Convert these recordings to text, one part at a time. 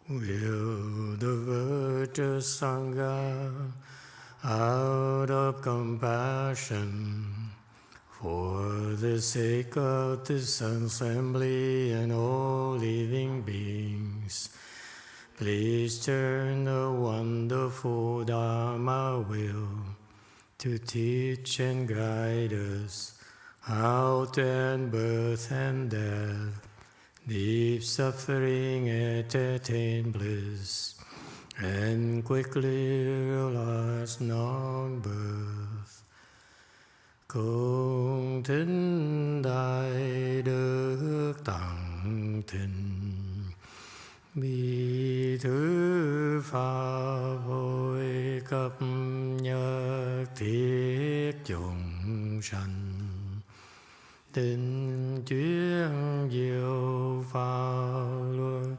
will the virtuous Sangha out of compassion for the sake of this assembly and all living beings, please turn the wonderful Dharma wheel to teach and guide us how to end birth and death, deep suffering and attain bliss, and quickly realize non-birth. Cung thính đại đức tặng thịnh, bi thứ pháp hội cập nhật thiết chúng sanh, tình chuyên diệu pháp luân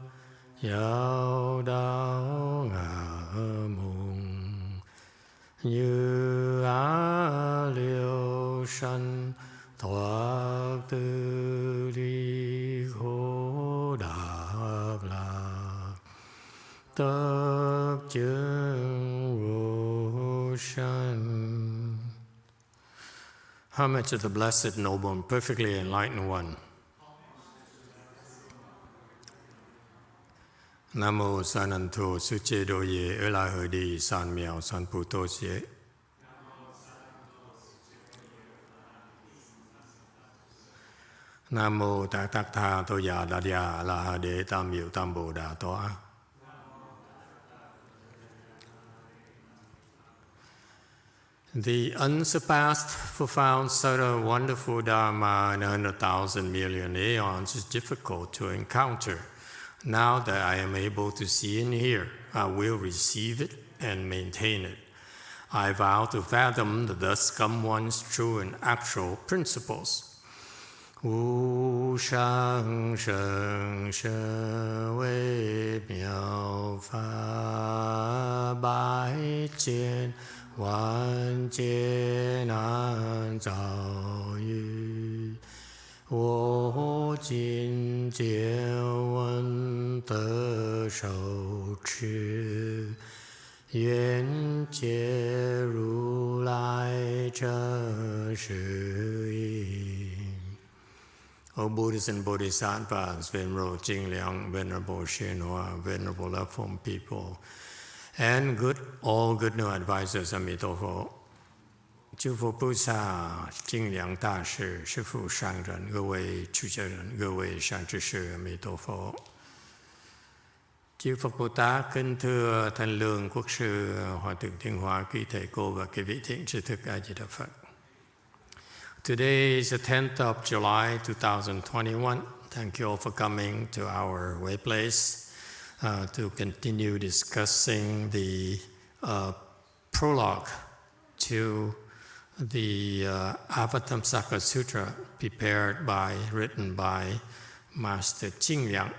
giáo đạo ngã mùng, như á liêu sanh thoát tư ly khổ đạc lạc, tất chứng vô sanh. Homage to the Blessed, Noble, and Perfectly Enlightened One. Nam mô San An Thô Sư Chê Đô Ye Ơ La Hờ Đi San Miao San Pu Tô Xie. Nam mô Tát Tát Tha Tô Ya Đa Ya La Ha Đế Tam Miệu Tam Bồ Đà Toa. The unsurpassed, profound, subtle, wonderful Dharma in 100,000 million aeons is difficult to encounter. Now that I am able to see and hear, I will receive it and maintain it. I vow to fathom the thus come one's true and actual principles. Wu shang sheng she wei miao fa bai jian wan jie nan zao yu, wo jin jie wen de shou chi, yuan jie ru lai zhe shi yi. O Buddhists and Bodhisattvas, Venerable Jingliang, Venerable YongHua, Venerable Love Home people, and all good new advisors, Emituofo, 诸佛菩萨、精良大士、师父上人、各位出家人、各位善知识，阿弥陀佛。Chư Phật Bồ Tát kính thưa Thanh Lương Quốc sư Hòa thượng Thiên Hóa, quý thầy cô và quý vị thiện tri thức A Di Đà Phật. Today is the 10th of July 2021. Thank you all for coming to our way place to continue discussing the prologue to the Avatamsaka Sutra written by Master Jingliang.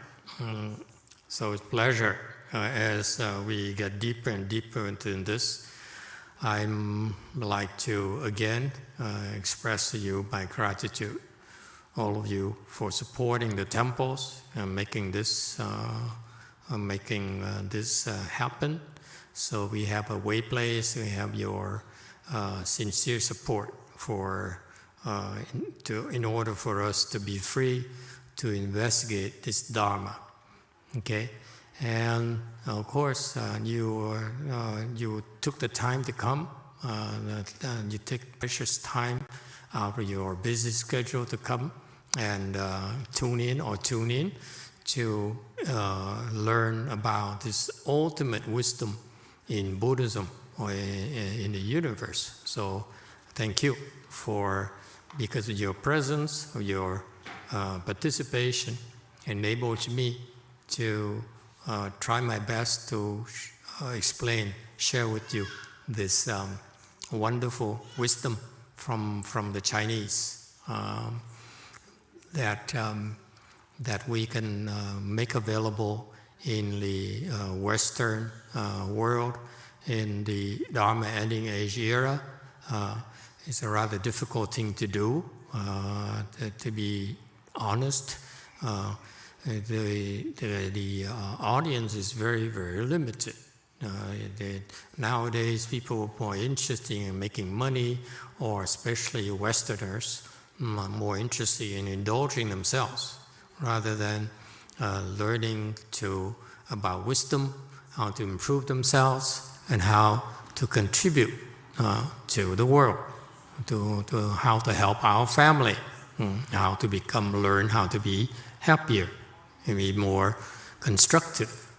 So it's a pleasure as we get deeper and deeper into this. I'd like to again express to you my gratitude, all of you, for supporting the temples and making this happen. So we have a way place, we have your sincere support in order for us to be free to investigate this Dharma. Okay, and of course you took the time to come. You take precious time out of your busy schedule to come and tune in to learn about this ultimate wisdom in Buddhism or in the universe. So thank you because of your presence, or your participation enables me to try my best to share with you this wonderful wisdom from the Chinese that we can make available in the Western world in the Dharma ending age era. It's a rather difficult thing to do, to be honest. the audience is very, very limited. Nowadays, people are more interested in making money, or especially Westerners, more interested in indulging themselves rather than learning about wisdom, how to improve themselves, and how to contribute to the world, to how to help our family, how to learn how to be happier, and be more constructive,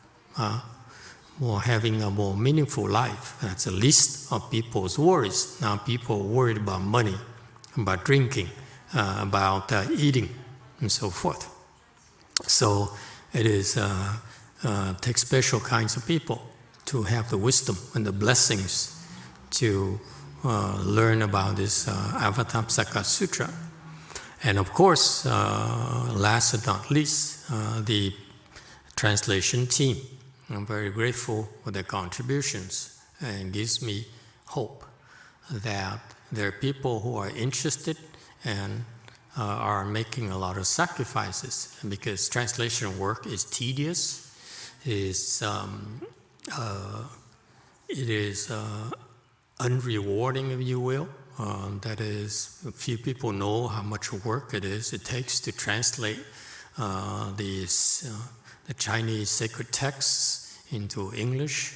having a more meaningful life. That's the least of people's worries. Now people are worried about money, about drinking, about eating, and so forth. So it takes special kinds of people to have the wisdom and the blessings to learn about this Avatamsaka Sutra. And of course, last but not least, the translation team. I'm very grateful for their contributions, and gives me hope that there are people who are interested and are making a lot of sacrifices. And because translation work is tedious, it is unrewarding, if you will. That is, few people know how much work it takes to translate the Chinese sacred texts into English.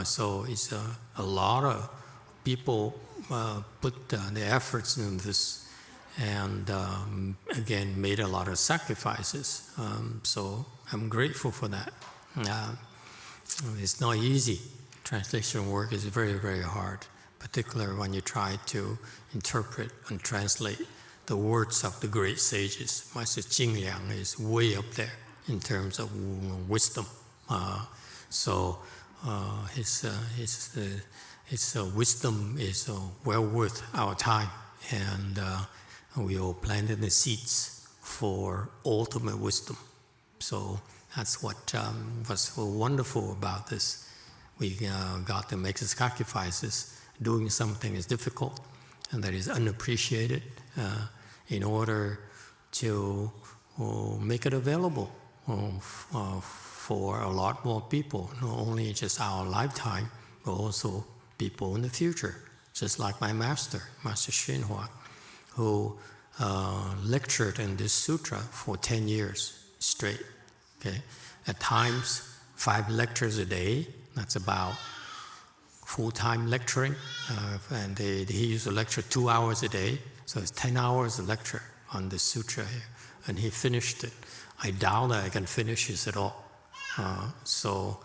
So it's a lot of people put the efforts in this, and again made a lot of sacrifices. So I'm grateful for that. It's not easy. Translation work is very, very hard, particularly when you try to interpret and translate the words of the great sages. Master Jing Liang is way up there in terms of wisdom. So his wisdom is well worth our time, and we all planted the seeds for ultimate wisdom. So that's what was so wonderful about this. We got to make the sacrifices. Doing something is difficult and that is unappreciated in order to make it available for a lot more people, not only just our lifetime, but also people in the future. Just like my master, Master YongHua, who lectured in this sutra for 10 years straight. Okay? At times, 5 lectures a day, that's about full-time lecturing, and he used to lecture 2 hours a day, so it's 10 hours a lecture on this sutra here, and he finished it. I doubt that I can finish this at all. So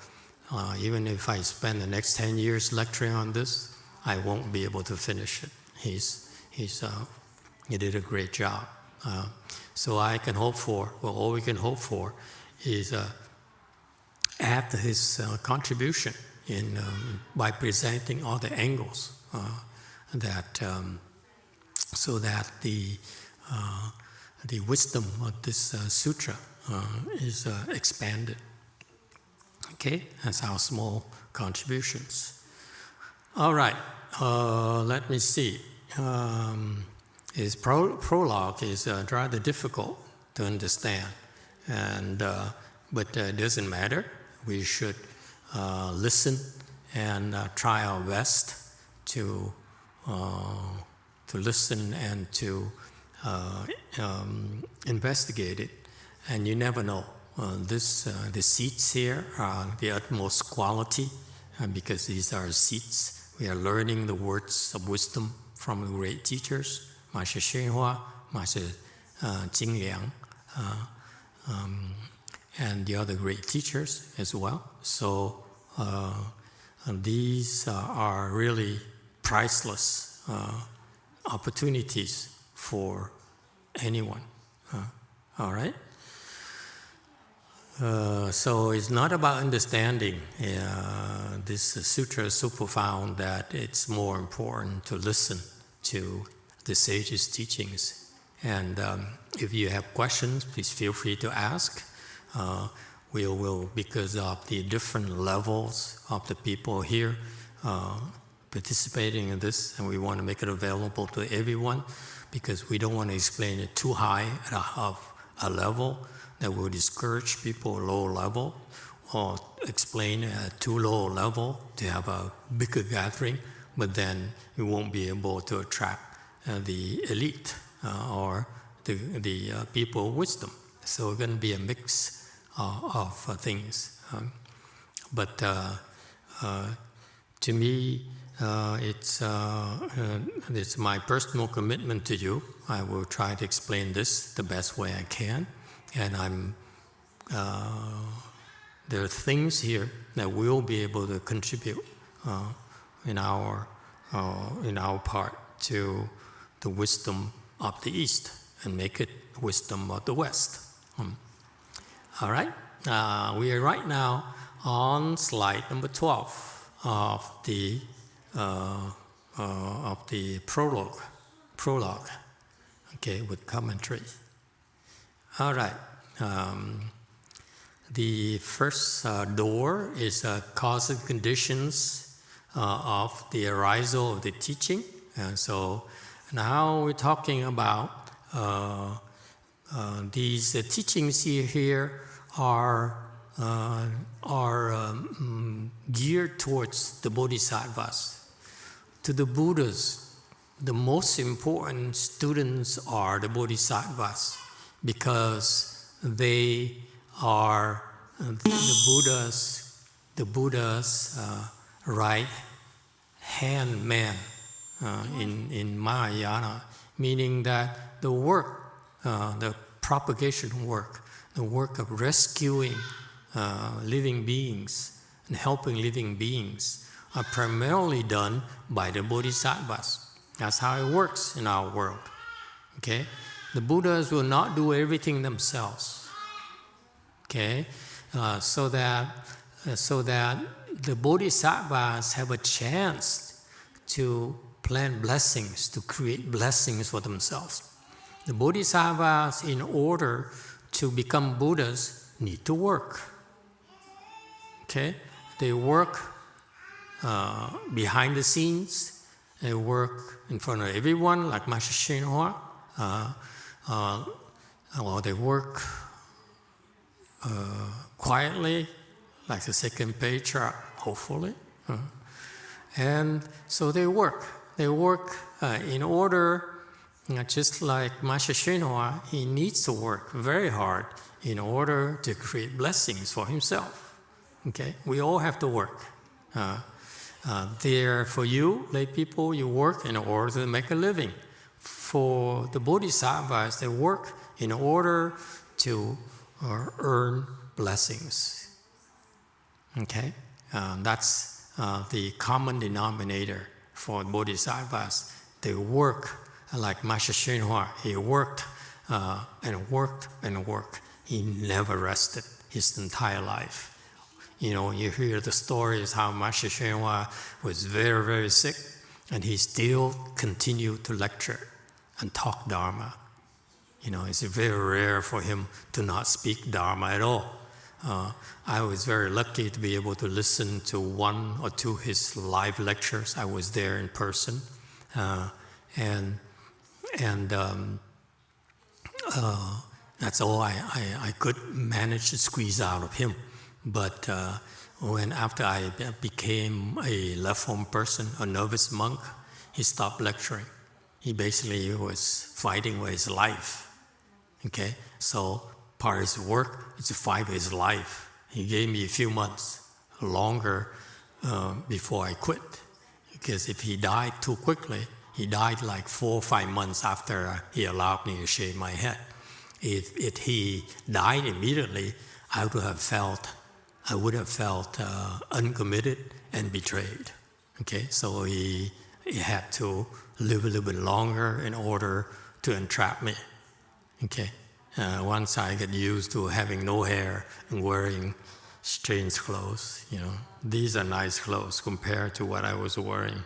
even if I spend the next 10 years lecturing on this, I won't be able to finish it. He did a great job. So I can hope for, well, all we can hope for is add his contribution in by presenting all the angles so that the wisdom of this sutra is expanded. Okay, that's our small contributions. All right, let me see. His prologue is rather difficult to understand, but it doesn't matter. We should listen and try our best to listen and to investigate it. And you never know. The seats here are the utmost quality, because these are seats. We are learning the words of wisdom from the great teachers, Master YongHua, Master Jing Liang, and the other great teachers as well. So these are really priceless opportunities for anyone. All right? So it's not about understanding. This sutra is so profound that it's more important to listen to the sages' teachings. And if you have questions, please feel free to ask. We will, because of the different levels of the people here participating in this, and we want to make it available to everyone, because we don't want to explain it too high a level that will discourage people low level, or explain too low level to have a bigger gathering, but then you won't be able to attract the elite or the people of wisdom. So it's going to be a mix of things. But to me, it's my personal commitment to you. I will try to explain this the best way I can, and there are things here that we'll be able to contribute in our part to the wisdom of the East and make it wisdom of the West. All right, we are right now on slide number 12 of the prologue. Okay, with commentary. All right. The first door is cause and conditions of the arisal of the teaching. And so now we're talking about these teachings here are geared towards the Bodhisattvas. To the Buddhas, the most important students are the Bodhisattvas, because they are the Buddha's right hand man in Mahayana, meaning that the work, the propagation work, the work of rescuing living beings and helping living beings are primarily done by the Bodhisattvas. That's how it works in our world. Okay, the Buddhas will not do everything themselves. Okay, so that the Bodhisattvas have a chance to plant blessings, to create blessings for themselves. The Bodhisattvas, in order to become Buddhas, need to work. Okay, they work behind the scenes. They work in front of everyone, like Master YongHua, or they work quietly, like the second patriarch, hopefully. And so they work. They work in order, just like Master YongHua, he needs to work very hard in order to create blessings for himself. Okay, we all have to work. There, for you, lay people, you work in order to make a living. For the Bodhisattvas, they work in order to earn blessings. Okay, that's the common denominator for Bodhisattvas. They work like Master YongHua. He worked and worked and worked. He never rested his entire life. You know, you hear the stories how Master YongHua was very, very sick, and he still continued to lecture and talk Dharma. You know, it's very rare for him to not speak Dharma at all. I was very lucky to be able to listen to one or two of his live lectures. I was there in person, and that's all I could manage to squeeze out of him. But after I became a left-form person, a novice monk, he stopped lecturing. He basically was fighting with his life. Okay, so part of his work is to fight with his life. He gave me a few months longer before I quit, because if he died too quickly, he died like 4 or 5 months after he allowed me to shave my head. If he died immediately, I would have felt uncommitted and betrayed. Okay, so he had to live a little bit longer in order to entrap me. Okay, once I get used to having no hair and wearing strange clothes, you know, these are nice clothes compared to what I was wearing.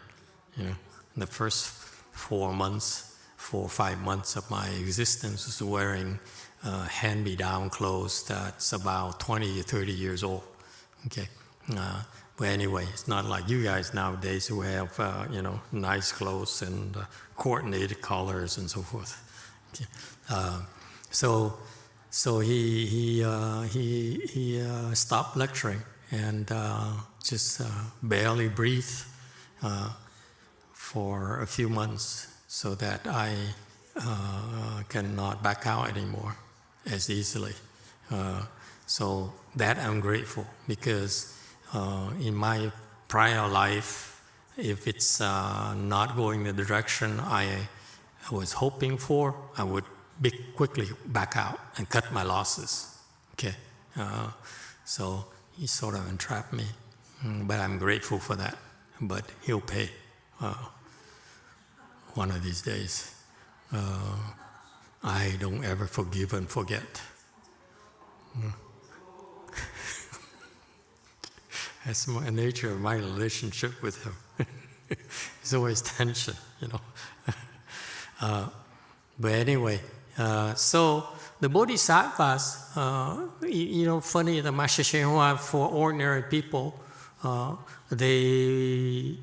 You know, the first 4 or 5 months of my existence was wearing hand-me-down clothes that's about 20 or 30 years old. Okay, but anyway, it's not like you guys nowadays who have nice clothes and coordinated colors and so forth. Okay. So So he stopped lecturing and just barely breathed for a few months, so that I cannot back out anymore as easily. So that I'm grateful, because in my prior life, if it's not going the direction I was hoping for, I would quickly back out and cut my losses. Okay, so he sort of entrapped me, but I'm grateful for that. But he'll pay one of these days. I don't ever forgive and forget. That's the nature of my relationship with him. There's always tension, you know. But anyway, so the Bodhisattvas, you know, funny, the Master YongHua, for ordinary people, they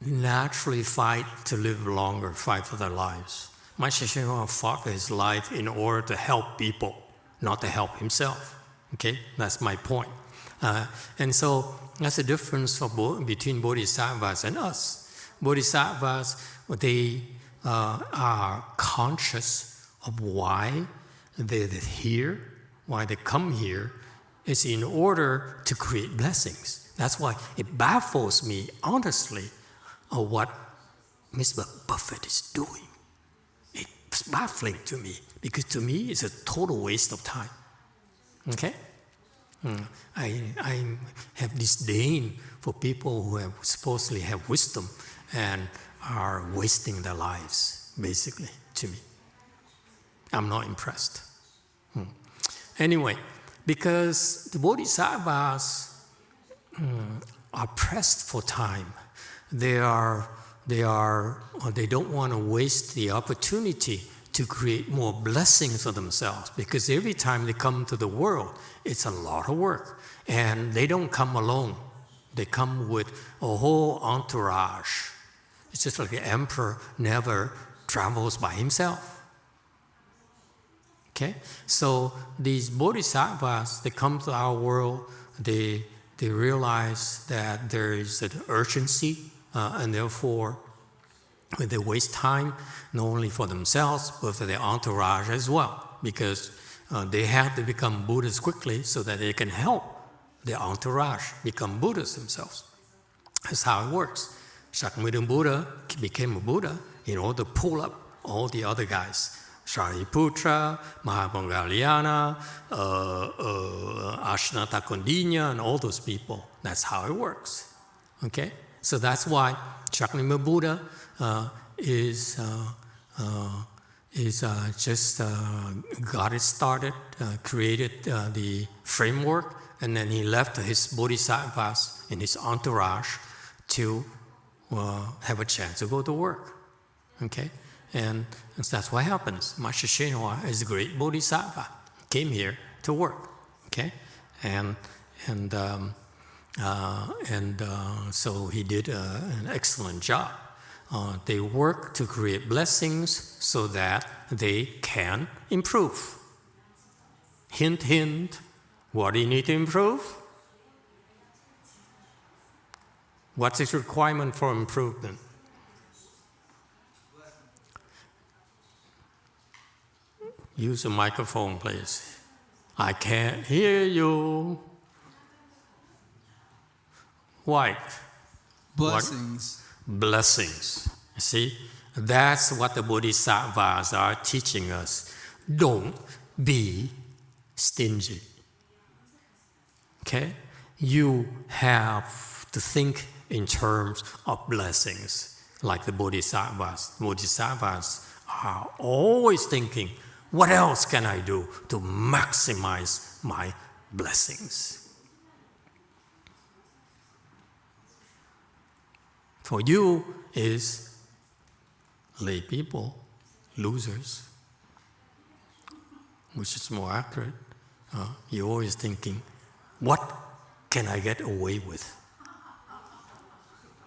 naturally fight to live longer, fight for their lives. Master YongHua fought for his life in order to help people, not to help himself. Okay, that's my point. And so that's the difference between Bodhisattvas and us. Bodhisattvas, they are conscious of why they're here, why they come here, is in order to create blessings. That's why it baffles me, honestly, of what Mr. Buffett is doing. It's baffling to me, because to me it's a total waste of time. Okay? I have disdain for people who have supposedly have wisdom and are wasting their lives, basically, to me. I'm not impressed. Anyway, because the Bodhisattvas are pressed for time. They don't want to waste the opportunity to create more blessings for themselves, because every time they come to the world, it's a lot of work. And they don't come alone. They come with a whole entourage. It's just like the emperor never travels by himself. Okay? So these bodhisattvas, they come to our world, they realize that there is an urgency, and therefore they waste time, not only for themselves, but for their entourage as well, because they have to become Buddhas quickly so that they can help their entourage become Buddhas themselves. That's how it works. Shakyamuni Buddha became a Buddha in order to pull up all the other guys. Shariputra, Mahabangaliana, Ashnata Kondinya, and all those people. That's how it works. Okay? So that's why Shakyamuni Buddha is just got it started, created the framework, and then he left his bodhisattvas in his entourage to have a chance to go to work. Okay? And that's what happens. Master YongHua is a great bodhisattva, came here to work. Okay? And so he did an excellent job. They work to create blessings so that they can improve. Hint, hint. What do you need to improve? What's its requirement for improvement? Use a microphone, please. I can't hear you. White. Blessings. What? Blessings. See? That's what the Bodhisattvas are teaching us. Don't be stingy. Okay? You have to think in terms of blessings, like the Bodhisattvas. Bodhisattvas are always thinking, what else can I do to maximize my blessings? For you is lay people, losers, which is more accurate. You're always thinking, what can I get away with?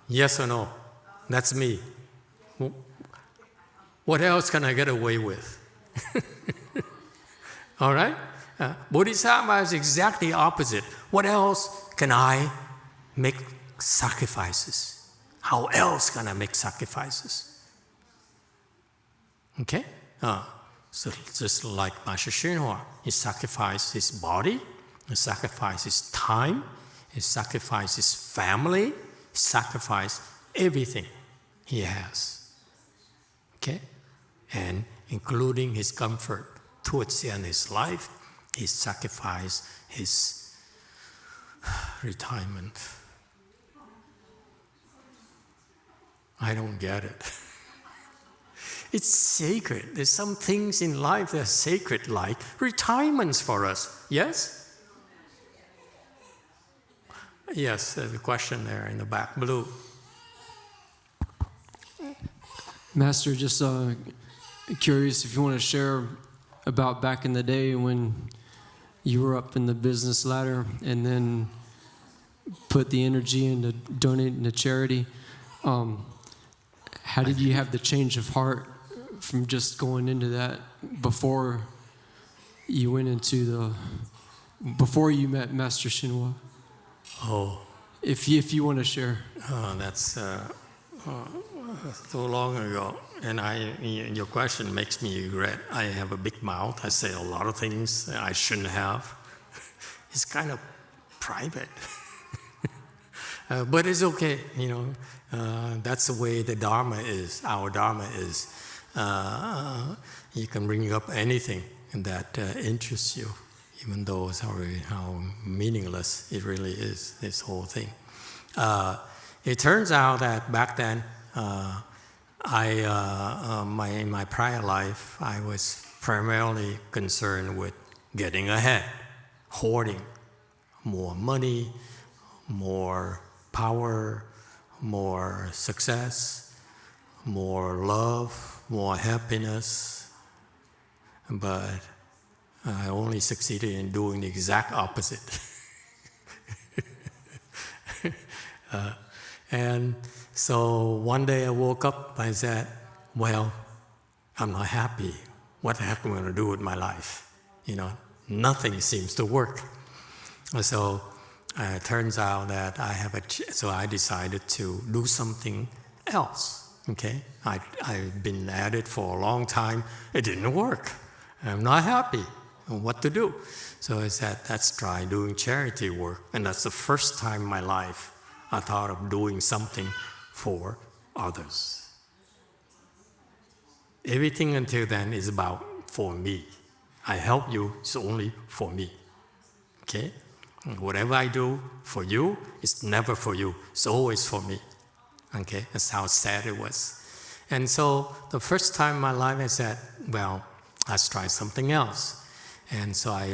Yes or no? That's me. What else can I get away with? All right? Bodhisattva is exactly opposite. What else can I make sacrifices? How else can I make sacrifices? Okay? So just like Master Hsuan, he sacrificed his body, he sacrificed his time, he sacrificed his family, he sacrificed everything he has. Okay? And including his comfort towards the end of his life, he sacrificed his retirement. I don't get it. It's sacred. There's some things in life that are sacred, like retirements for us. Yes? Yes, there's a question there in the back, blue. Master, just curious if you want to share about back in the day when you were up in the business ladder and then put the energy into donating to charity. How did you have the change of heart from just going into that before you went into before you met Master Hsuan? Oh. If you want to share. That's so long ago. And your question makes me regret. I have a big mouth. I say a lot of things I shouldn't have. It's kind of private. But it's okay, that's the way the Dharma is, our Dharma is. You can bring up anything that interests you, even though it's how meaningless it really is, this whole thing. It turns out that back then, in my prior life, I was primarily concerned with getting ahead, hoarding more money, more power, more success, more love, more happiness. But I only succeeded in doing the exact opposite. And so one day I woke up, I said, well, I'm not happy. What the heck am I going to do with my life? Nothing seems to work. So it turns out that so I decided to do something else, okay? I've been at it for a long time. It didn't work. I'm not happy. What to do? So I said, let's try doing charity work. And that's the first time in my life I thought of doing something for others. Everything until then is about for me. I help you, it's only for me, okay? Whatever I do for you, it's never for you. It's always for me. Okay, that's how sad it was. And so the first time in my life I said, well, let's try something else. And so I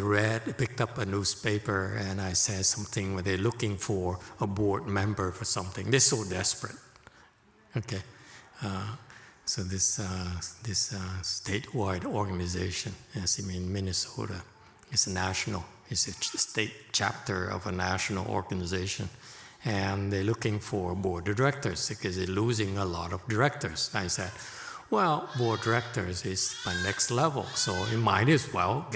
picked up a newspaper and I said something where they're looking for a board member for something. They're so desperate. Okay, so this statewide organization, yes, in Minnesota, it's it's a state chapter of a national organization, and they're looking for a board of directors because they're losing a lot of directors. I said, well, board of directors is my next level, so you might as well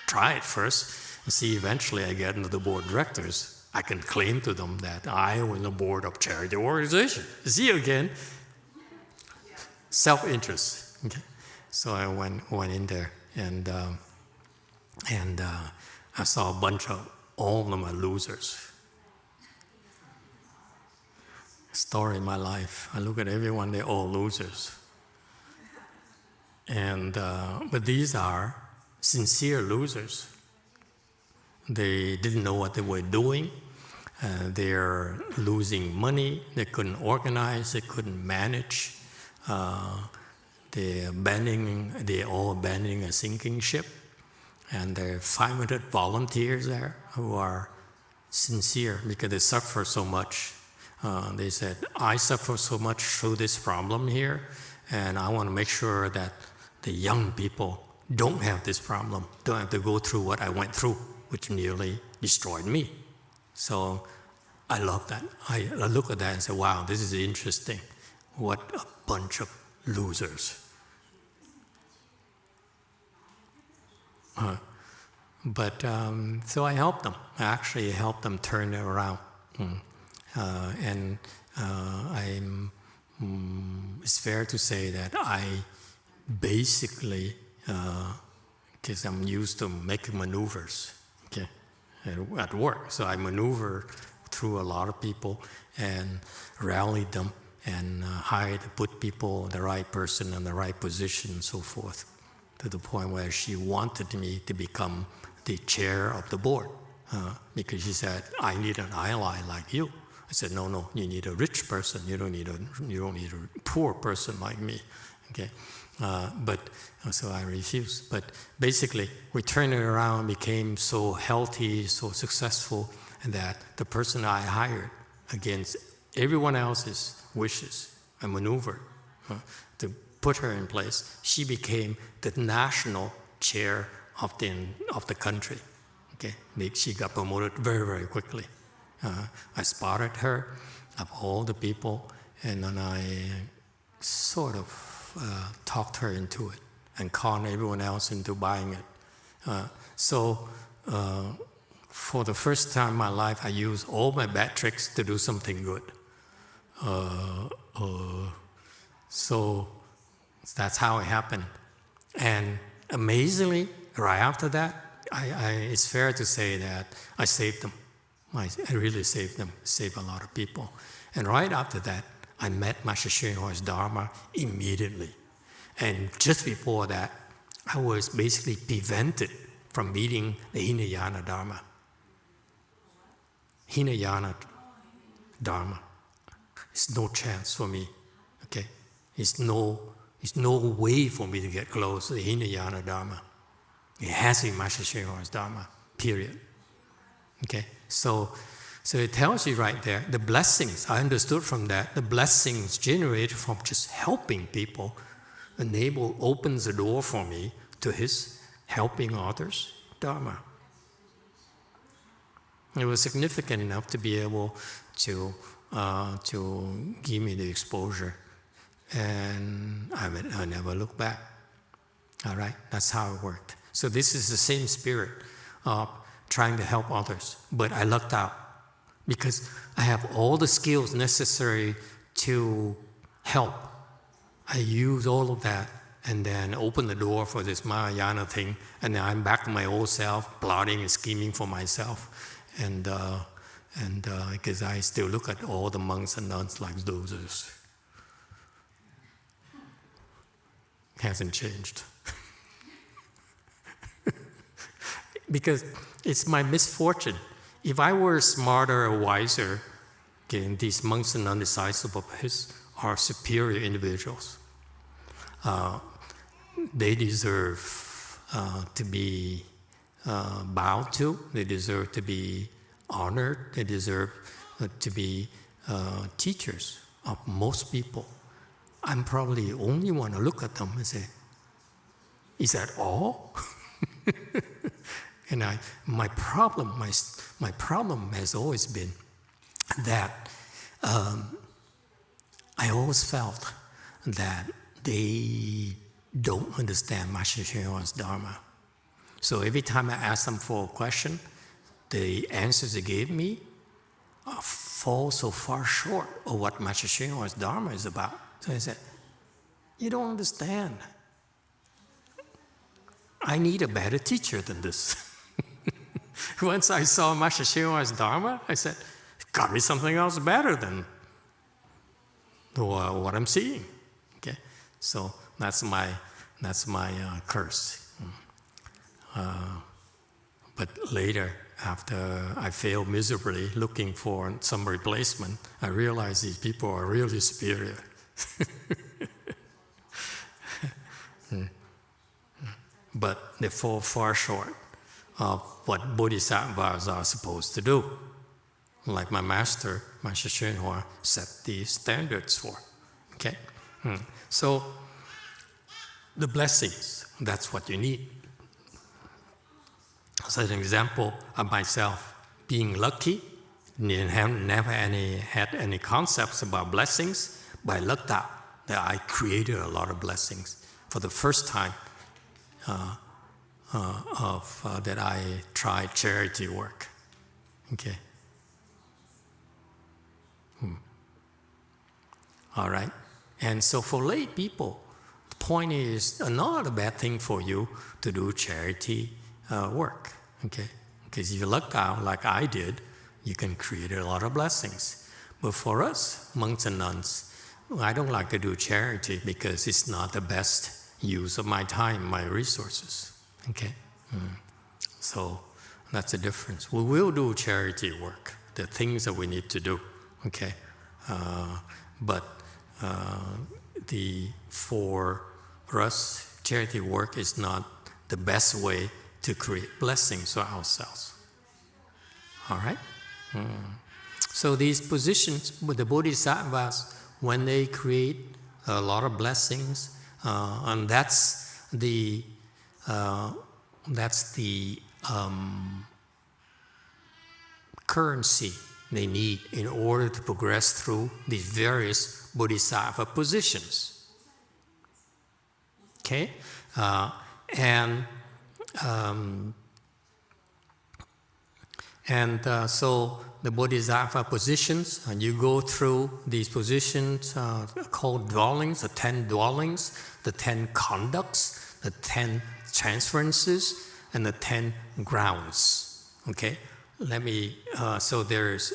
try it first and see eventually I get into the board of directors. I can claim to them that I was the board of charity organization. See again, self-interest. Okay, so I went in there and I saw a bunch of, all of them are losers. Story in my life. I look at everyone, they're all losers. And but these are sincere losers. They didn't know what they were doing. They're losing money. They couldn't organize. They couldn't manage. They're all abandoning a sinking ship. And there are 500 volunteers there who are sincere because they suffer so much. They said, I suffer so much through this problem here, and I want to make sure that the young people don't have this problem, don't have to go through what I went through, which nearly destroyed me. So I love that. I look at that and say, wow, this is interesting. What a bunch of losers. So I helped them. I actually helped them turn it around. It's fair to say that I basically, because I'm used to making maneuvers, okay, at work. So I maneuver through a lot of people and rallied them and put people, the right person in the right position and so forth, to the point where she wanted me to become the chair of the board, because she said, I need an ally like you. I said, no, you need a rich person. You don't need a poor person like me. Okay, so I refused. But basically, we turned it around, became so healthy, so successful, and that the person I hired against everyone else's wishes, I maneuvered to put her in place. She became the national chair of the country. Okay, she got promoted very, very quickly. I spotted her of all the people, and then I sort of talked her into it and conned everyone else into buying it. For the first time in my life, I used all my bad tricks to do something good. So that's how it happened. And amazingly, right after that, it's fair to say that I saved them. I really saved them, saved a lot of people. And right after that, I met Master Hsuan's Dharma immediately. And just before that, I was basically prevented from meeting the Hinayana Dharma. Hinayana Dharma. It's no chance for me, okay? It's no way for me to get close to the Hinayana Dharma. It has to be Master Hsuan's Dharma, period. Okay? So it tells you right there, the blessings, I understood from that, the blessings generated from just helping people opens the door for me to his helping others Dharma. It was significant enough to be able to give me the exposure, and I never looked back. All right, that's how it worked. So this is the same spirit of trying to help others, but I lucked out because I have all the skills necessary to help. I use all of that and then open the door for this Mahayana thing, and then I'm back to my old self, plotting and scheming for myself, and because I still look at all the monks and nuns like losers. Hasn't changed. Because it's my misfortune. If I were smarter or wiser, these monks and nuns disciples of his are superior individuals. They deserve to be bowed to. They deserve to be honored. They deserve to be teachers of most people. I'm probably the only one to look at them and say, "Is that all?" And my problem has always been that I always felt that they don't understand Master Hsuan's Dharma. So every time I ask them for a question, the answers they gave me fall so far short of what Master Hsuan's Dharma is about. So I said, "You don't understand. I need a better teacher than this." Once I saw Master Hsuan's Dharma, I said, "Got to be something else better than what I'm seeing." Okay, so that's my curse. But later, after I failed miserably looking for some replacement, I realized these people are really superior. But they fall far short of what Bodhisattvas are supposed to do. Like my master, Master YongHua, set the standards for. Okay? So, the blessings, that's what you need. As an example of myself being lucky, never had any concepts about blessings, but I lucked out that I created a lot of blessings. For the first time, that I tried charity work. Okay. All right. And so for lay people, the point is not a bad thing for you to do charity work. Okay. Because if you luck out like I did, you can create a lot of blessings. But for us, monks and nuns, I don't like to do charity because it's not the best use of my time, my resources. Okay? So that's the difference. We will do charity work, the things that we need to do. Okay? But for us, charity work is not the best way to create blessings for ourselves. All right? So these positions with the Bodhisattvas, when they create a lot of blessings, and that's the currency they need in order to progress through these various Bodhisattva positions. Okay, so the Bodhisattva positions, and you go through these positions called dwellings, the 10 dwellings, the 10 conducts, the 10 transferences, and the 10 grounds. Okay, let me. So there's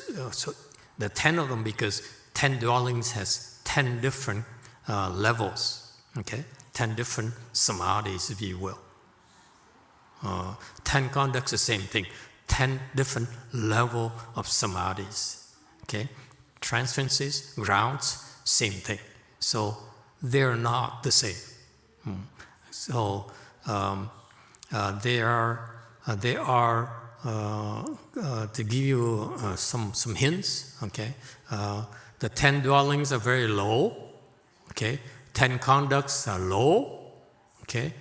the 10 of them because 10 dwellings has 10 different levels. Okay, 10 different samadhis, if you will. 10 conducts, the same thing. 10 different level of samadhis. Okay, transferences, grounds, same thing. So they're not the same. So they are to give you some hints. Okay, the 10 dwellings are very low. Okay, 10 conducts are low. Okay,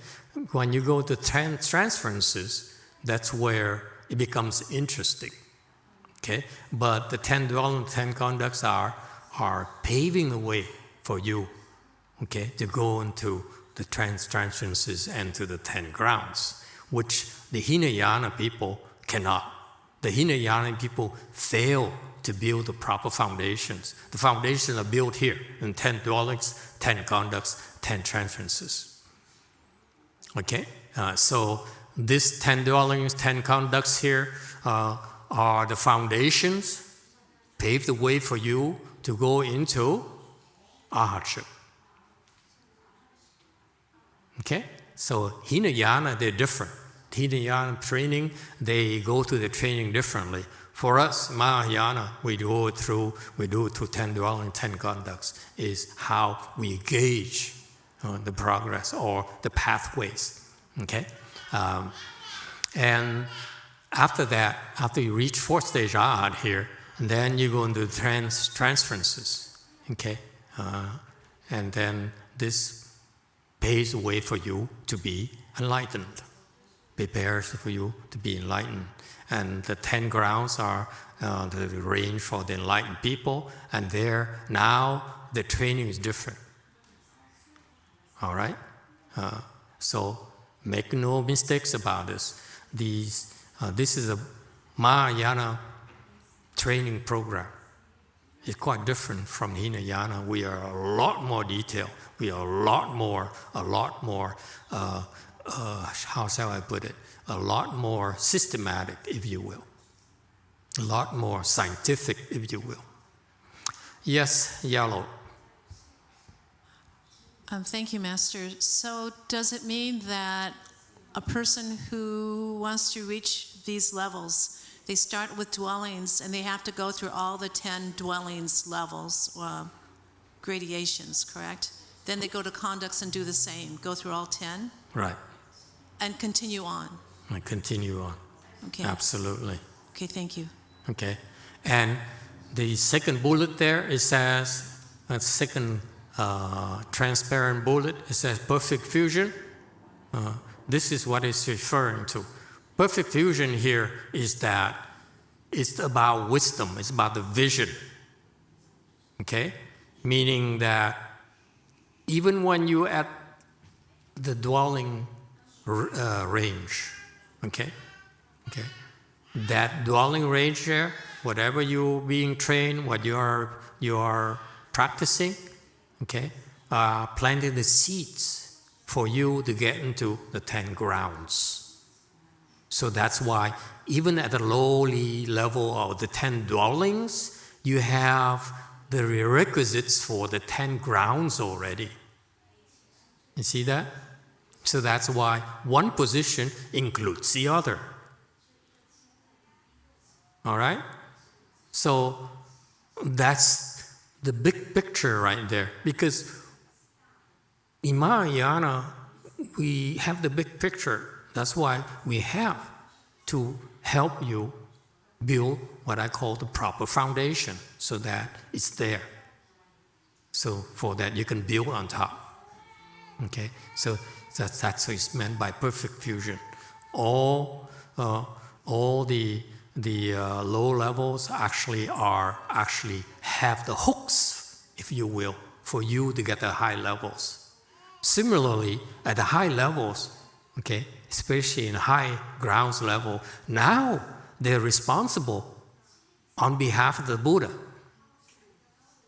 when you go to 10 transferences, that's where it becomes interesting. Okay, but the 10 dwellings, 10 conducts are paving the way for you. Okay, to go into the transferences and to the 10 grounds, which the Hinayana people cannot. The Hinayana people fail to build the proper foundations. The foundations are built here in 10 dwellings, 10 conducts, 10 transferences. Okay, so these 10 dwellings, 10 conducts here are the foundations, pave the way for you to go into arhatship. Okay, so Hinayana, they're different. Hinayana training, they go through the training differently. For us, Mahayana, we do it through 10 dwellings, 10 conducts, is how we gauge the progress or the pathways. Okay? And after that, after you reach 4th stage Arhat here, and then you go into transferences. Okay? And then this paves the way for you to be enlightened, prepares for you to be enlightened. And the 10 grounds are the range for the enlightened people, and there now the training is different. All right? So make no mistakes about this. This is a Mahayana training program. It's quite different from Hinayana. We are a lot more detailed. We are a lot more, how shall I put it? A lot more systematic, if you will. A lot more scientific, if you will. Yes, Yellow. Thank you, Master. So does it mean that a person who wants to reach these levels, they start with dwellings and they have to go through all the 10 dwellings levels, gradations, correct? Then they go to conducts and do the same, go through all 10? Right. And continue on? And continue on. Okay. Absolutely. Okay, thank you. Okay. And the second bullet there, it says, that second transparent bullet, it says perfect fusion. This is what it's referring to. Perfect fusion here is that it's about wisdom, it's about the vision. Okay? Meaning that even when you're at the dwelling range. Okay? Okay? That dwelling range there, whatever you're being trained, what you are practicing, okay, planting the seeds for you to get into the 10 grounds. So that's why even at the lowly level of the 10 dwellings, you have the prerequisites for the 10 grounds already. You see that? So that's why one position includes the other. All right? So that's the big picture right there. Because in Mahayana, we have the big picture. That's why we have to help you build what I call the proper foundation so that it's there. So for that you can build on top. Okay? So that's what it's meant by perfect fusion. All the low levels actually have the hooks, if you will, for you to get the high levels. Similarly, at the high levels, okay, especially in high grounds level, now they're responsible on behalf of the Buddha.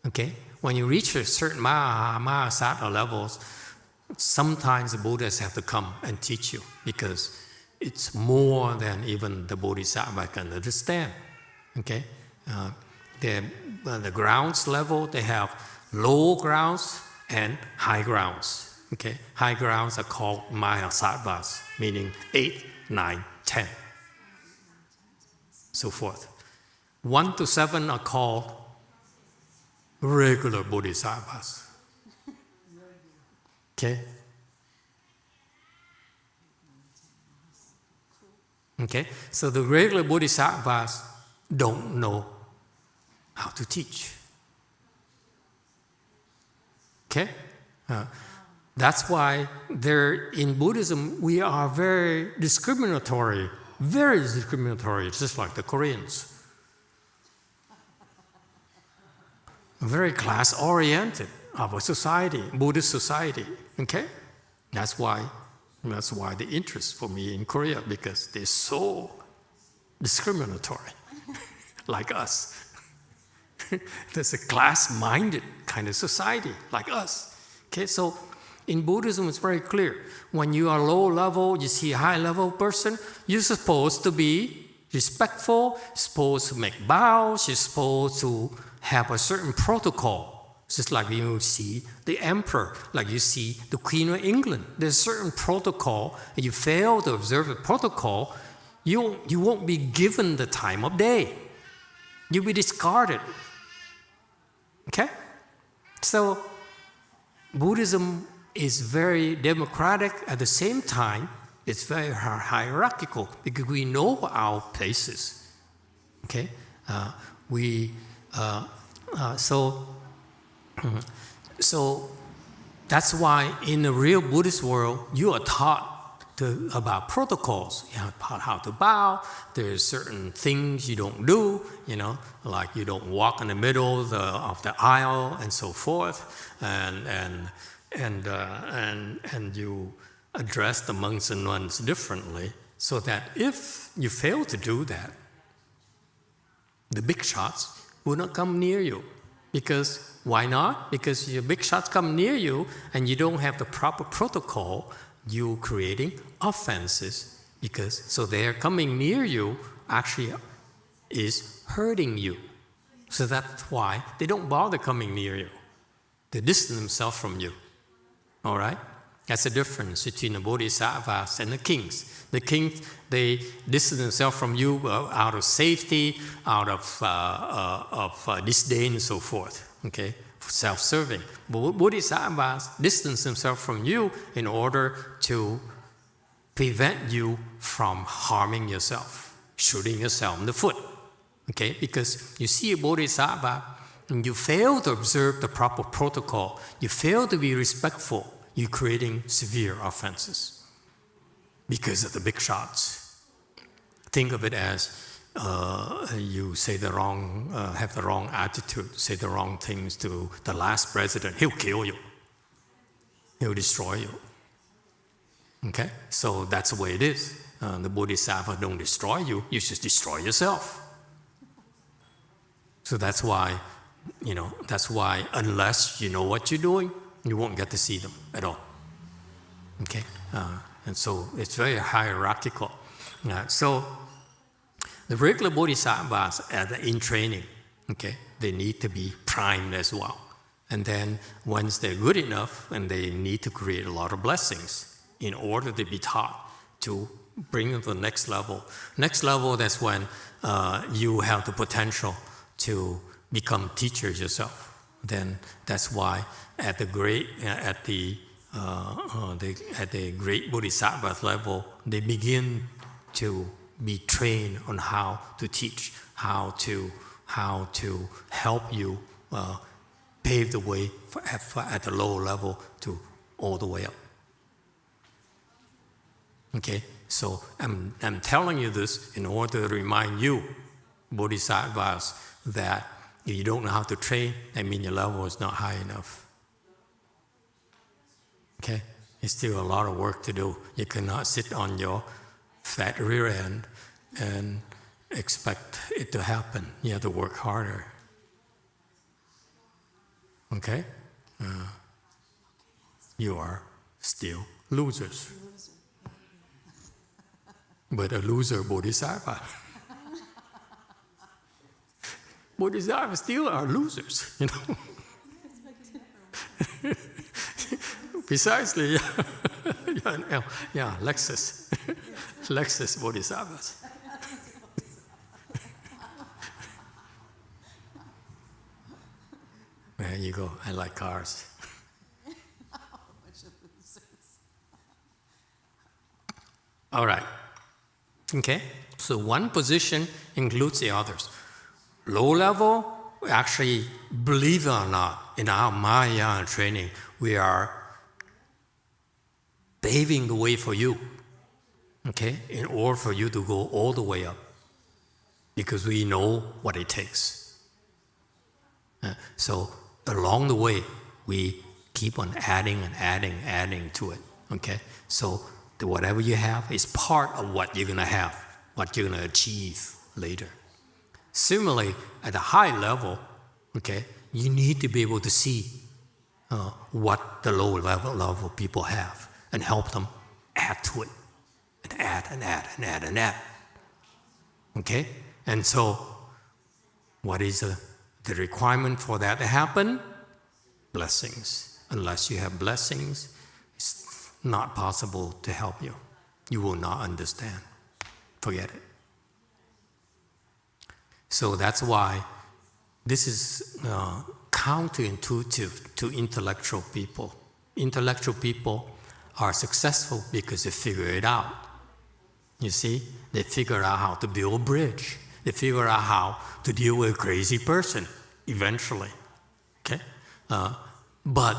Okay? When you reach a certain Mahasattva levels, sometimes the Buddhas have to come and teach you because it's more than even the Bodhisattva can understand. Okay? The grounds level, they have low grounds and high grounds. Okay? High grounds are called Mahasattvas, meaning 8, 9, 10, so forth. 1 to 7 are called regular Bodhisattvas. Okay? Okay? So the regular Bodhisattvas don't know how to teach. Okay? That's why in Buddhism, we are very discriminatory, just like the Koreans. Very class-oriented, our society, Buddhist society. Okay? That's why the interest for me in Korea, because they're so discriminatory, like us. There's a class-minded kind of society, like us. Okay, so in Buddhism, it's very clear. When you are low level, you see a high level person, you're supposed to be respectful, supposed to make vows, you're supposed to have a certain protocol. Just like you see the emperor, like you see the Queen of England. There's a certain protocol, and you fail to observe the protocol, you won't be given the time of day. You'll be discarded. Okay? So Buddhism is very democratic. At the same time, it's very hierarchical because we know our places. Okay? So that's why in the real Buddhist world, you are taught about protocols. You know, about how to bow. There's certain things you don't do, like you don't walk in the middle of the aisle and so forth, and you address the monks and nuns differently, so that if you fail to do that, the big shots will not come near you. Because why not? Because your big shots come near you and you don't have the proper protocol, you're creating offenses. So they are coming near you actually is hurting you. So that's why they don't bother coming near you. They distance themselves from you. All right? That's the difference between the Bodhisattvas and the kings. The kings, they distance themselves from you out of safety, out of disdain and so forth, okay, self-serving. But Bodhisattvas distance themselves from you in order to prevent you from harming yourself, shooting yourself in the foot, okay? Because you see a Bodhisattva and you fail to observe the proper protocol, you fail to be respectful, you're creating severe offenses because of the big shots. Think of it as you say the wrong, have the wrong attitude, say the wrong things to the last president. He'll kill you. He'll destroy you. Okay? So that's the way it is. The Bodhisattva don't destroy you, you just destroy yourself. So that's why unless you know what you're doing, you won't get to see them at all. Okay? And so it's very hierarchical. So the regular Bodhisattvas in training, okay, they need to be primed as well. And then once they're good enough, and they need to create a lot of blessings in order to be taught to bring them to the next level. Next level, that's when you have the potential to become teachers yourself. Then that's why at the great Bodhisattva level, they begin to be trained on how to teach, how to help you pave the way at the lower level to all the way up. Okay, so I'm telling you this in order to remind you, Bodhisattvas, that if you don't know how to train, that means your level is not high enough. Okay, it's still a lot of work to do. You cannot sit on your fat rear end and expect it to happen. You have to work harder. Okay? You are still losers. But a loser Bodhisattva. Bodhisattvas still are losers, you know. Precisely, yeah, Lexus. Lexus Bodhisattvas. There you go, I like cars. All right. Okay, so one position includes the others. Low level, actually, believe it or not, in our Mahayana training, we are paving the way for you, okay, in order for you to go all the way up, because we know what it takes. So along the way, we keep on adding and adding to it, okay? So whatever you have is part of what you're going to have, what you're going to achieve later. Similarly, at a high level, okay, you need to be able to see what the low level people have and help them add to it, and add. Okay? And so, what is the requirement for that to happen? Blessings. Unless you have blessings, it's not possible to help you. You will not understand. Forget it. So that's why this is counterintuitive to intellectual people. Intellectual people are successful because they figure it out. You see, they figure out how to build a bridge. They figure out how to deal with a crazy person eventually. Okay, but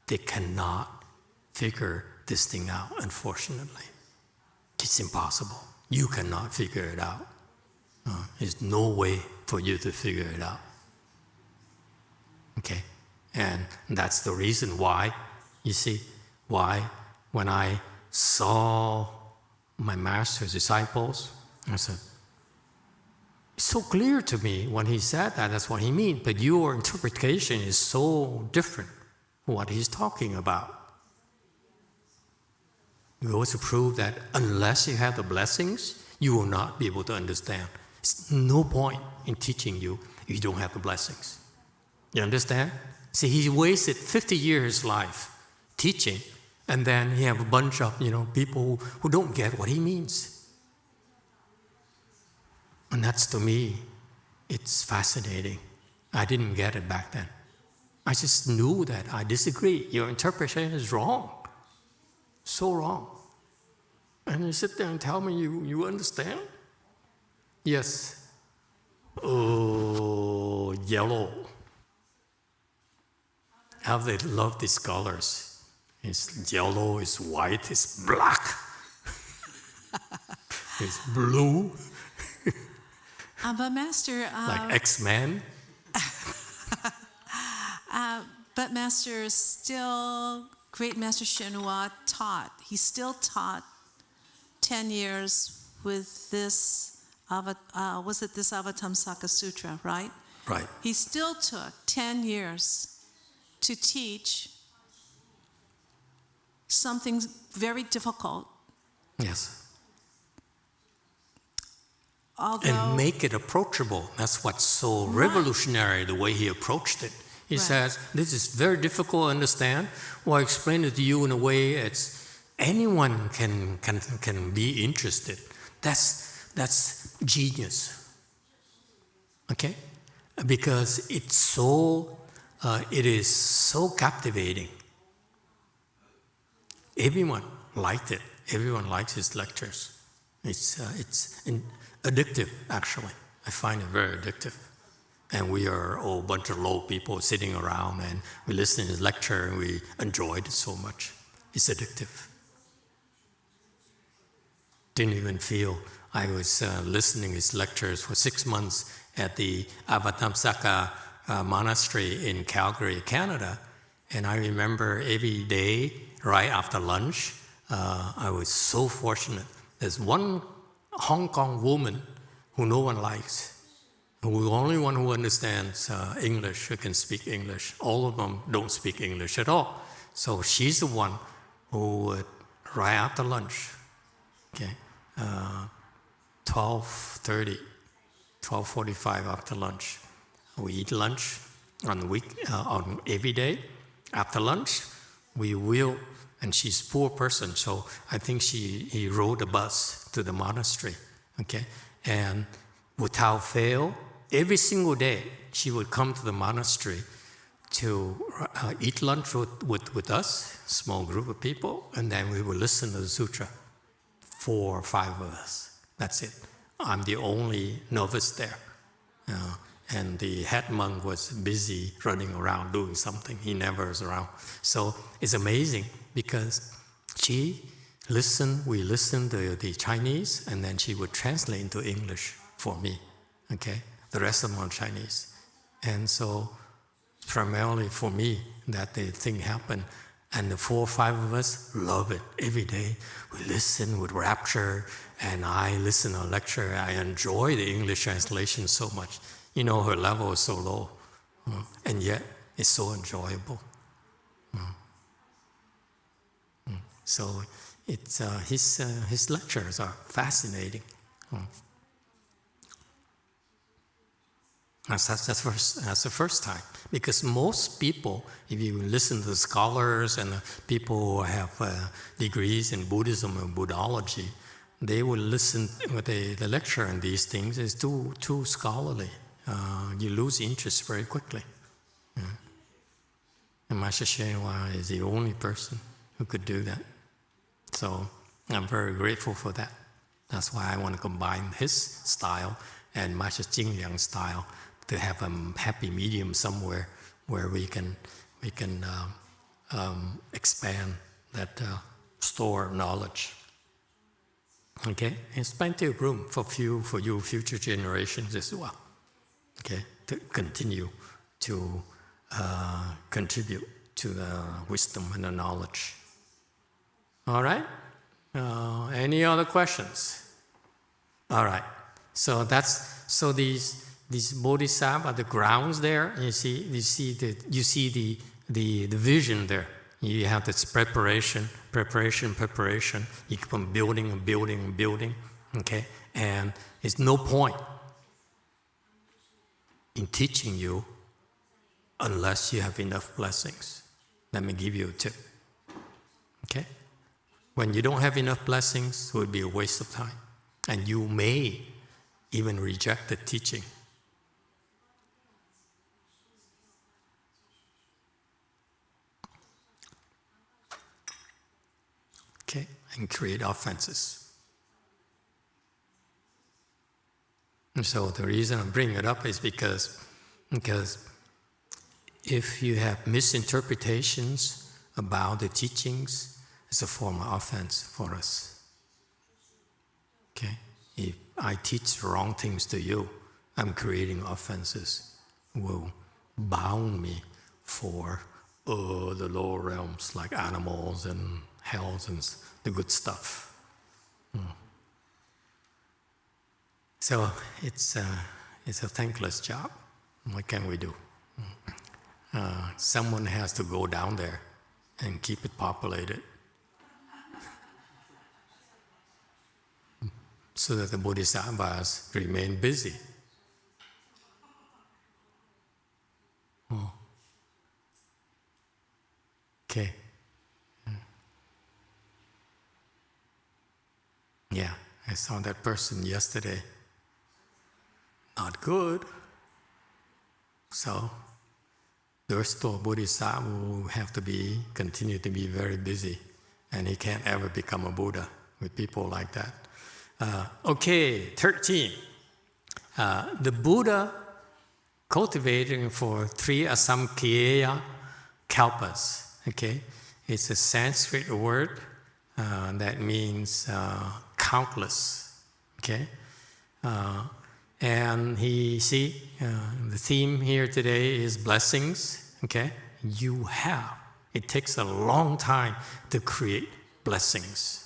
they cannot figure this thing out. Unfortunately, it's impossible. You cannot figure it out. There's no way for you to figure it out. Okay? And that's the reason why, you see, why when I saw my master's disciples, I said, it's so clear to me when he said that, that's what he means, but your interpretation is so different from what he's talking about. It goes to prove that unless you have the blessings, you will not be able to understand. There's no point in teaching you if you don't have the blessings. You understand? See, he wasted 50 years life teaching, and then he have a bunch of people who don't get what he means. And that's, to me, it's fascinating. I didn't get it back then. I just knew that I disagree. Your interpretation is wrong. So wrong. And you sit there and tell me you understand? Yes. Oh, yellow. How they love these colors. It's yellow, it's white, it's black. It's blue. But Master... like X-Men. But Master still, Great Master YongHua taught. He still taught 10 years with this, was it this Avatamsaka Sutra, right? Right. He still took 10 years to teach something very difficult. Yes. Although, And make it approachable. That's what's so revolutionary, the way he approached it. He says, this is very difficult to understand. Well, I explain it to you in a way it's anyone can be interested. That's genius. Okay? Because it is so captivating. Everyone liked it. Everyone likes his lectures. It's addictive, actually. I find it very addictive. And we are a whole bunch of low people sitting around and we listen to his lecture and we enjoyed it so much. It's addictive. Didn't even feel I was listening to his lectures for 6 months at the Avatamsaka monastery in Calgary, Canada. And I remember every day, right after lunch, I was so fortunate. There's one Hong Kong woman who no one likes, who the only one who understands English, who can speak English. All of them don't speak English at all. So she's the one who would, right after lunch, okay, 12:30, 12:45 after lunch, we eat lunch on every day. After lunch, we will, and she's a poor person, so I think he rode a bus to the monastery, okay? And without fail, every single day, she would come to the monastery to eat lunch with us, small group of people, and then we would listen to the sutra, 4 or 5 of us. That's it. I'm the only novice there. And the head monk was busy running around doing something. He never was around. So it's amazing because we listened to the Chinese, and then she would translate into English for me, okay? The rest of them are Chinese. And so primarily for me, that the thing happened. And the 4 or 5 of us love it. Every day we listen with rapture, and I listen to a lecture. I enjoy the English translation so much. You know, her level is so low, and yet it's so enjoyable. So it's his lectures are fascinating. That's the first time. Because most people, if you listen to the scholars and the people who have degrees in Buddhism and Buddhology, they will listen with the lecture on these things is too scholarly. You lose interest very quickly. And Master YongHua is the only person who could do that. So I'm very grateful for that. That's why I want to combine his style and Master Jingliang's style to have a happy medium somewhere where we can expand that store of knowledge. Okay, there's plenty of room for you future generations as well. Okay, to continue to contribute to the wisdom and the knowledge. All right. Any other questions? All right. So these bodhisattva, the grounds there. You see the vision there. You have this preparation. You keep on building and building and building. Okay, and there's no point in teaching you unless you have enough blessings. Let me give you a tip. Okay, when you don't have enough blessings, it would be a waste of time, and you may even reject the teaching. Okay, and create offenses. And so the reason I'm bringing it up is because if you have misinterpretations about the teachings, it's a form of offense for us. Okay, if I teach wrong things to you, I'm creating offenses, will bound me for the lower realms like animals and hells and the good stuff. So it's a thankless job. What can we do? Someone has to go down there and keep it populated so that the Bodhisattvas remain busy. Okay. Yeah, I saw that person yesterday. Not good. So, the restored Bodhisattva will have to continue to be very busy, and he can't ever become a Buddha with people like that. Okay, 13. The Buddha cultivating for 3 asamkhyeya kalpas. Okay, it's a Sanskrit word that means countless. Okay, and the theme here today is blessings. Okay, it takes a long time to create blessings.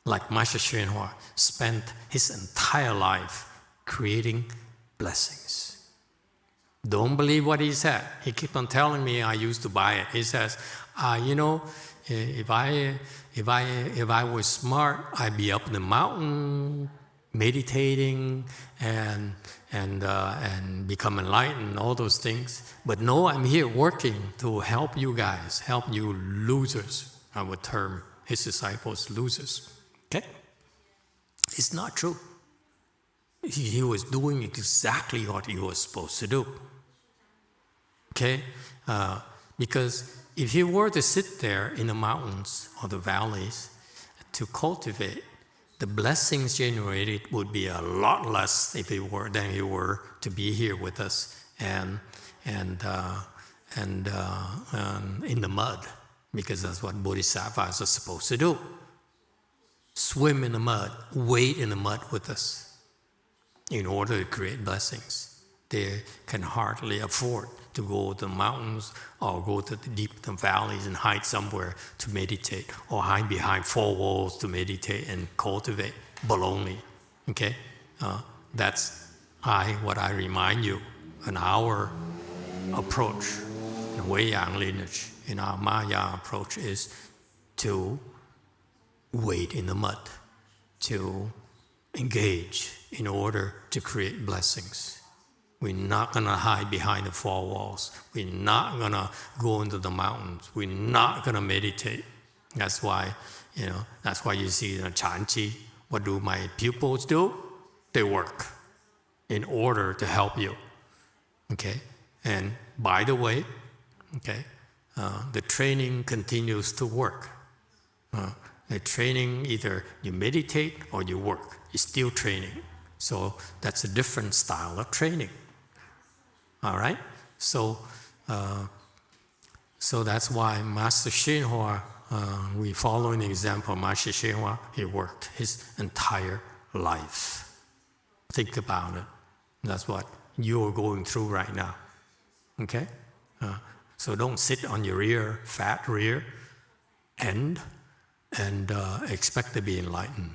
Like Master YongHua spent his entire life creating blessings. Don't believe what he said. He kept on telling me I used to buy it. He says, if I was smart, I'd be up in the mountain meditating and become enlightened, all those things. But no, I'm here working to help you guys, help you losers. I would term his disciples losers. Okay? It's not true. He was doing exactly what he was supposed to do. Okay? Because if he were to sit there in the mountains or the valleys to cultivate, the blessings generated would be a lot less than he were to be here with us and in the mud, because that's what Bodhisattvas are supposed to do. Swim in the mud, wade in the mud with us in order to create blessings. They can hardly afford to go to the mountains or go to the deep valleys and hide somewhere to meditate, or hide behind 4 walls to meditate and cultivate. Baloney. Okay? That's what I remind you. In our approach, in Wei-Yang lineage, in our Maya approach, is to wade in the mud, to engage in order to create blessings. We're not going to hide behind the 4 walls. We're not going to go into the mountains. We're not going to meditate. That's why you see in Chanchi, what do my pupils do? They work in order to help you. Okay? And by the way, okay, the training continues to work. The training, either you meditate or you work. It's still training. So that's a different style of training. All right? So that's why Master YongHua, we follow an example of Master YongHua, he worked his entire life. Think about it. That's what you're going through right now. Okay? So don't sit on your fat rear and expect to be enlightened.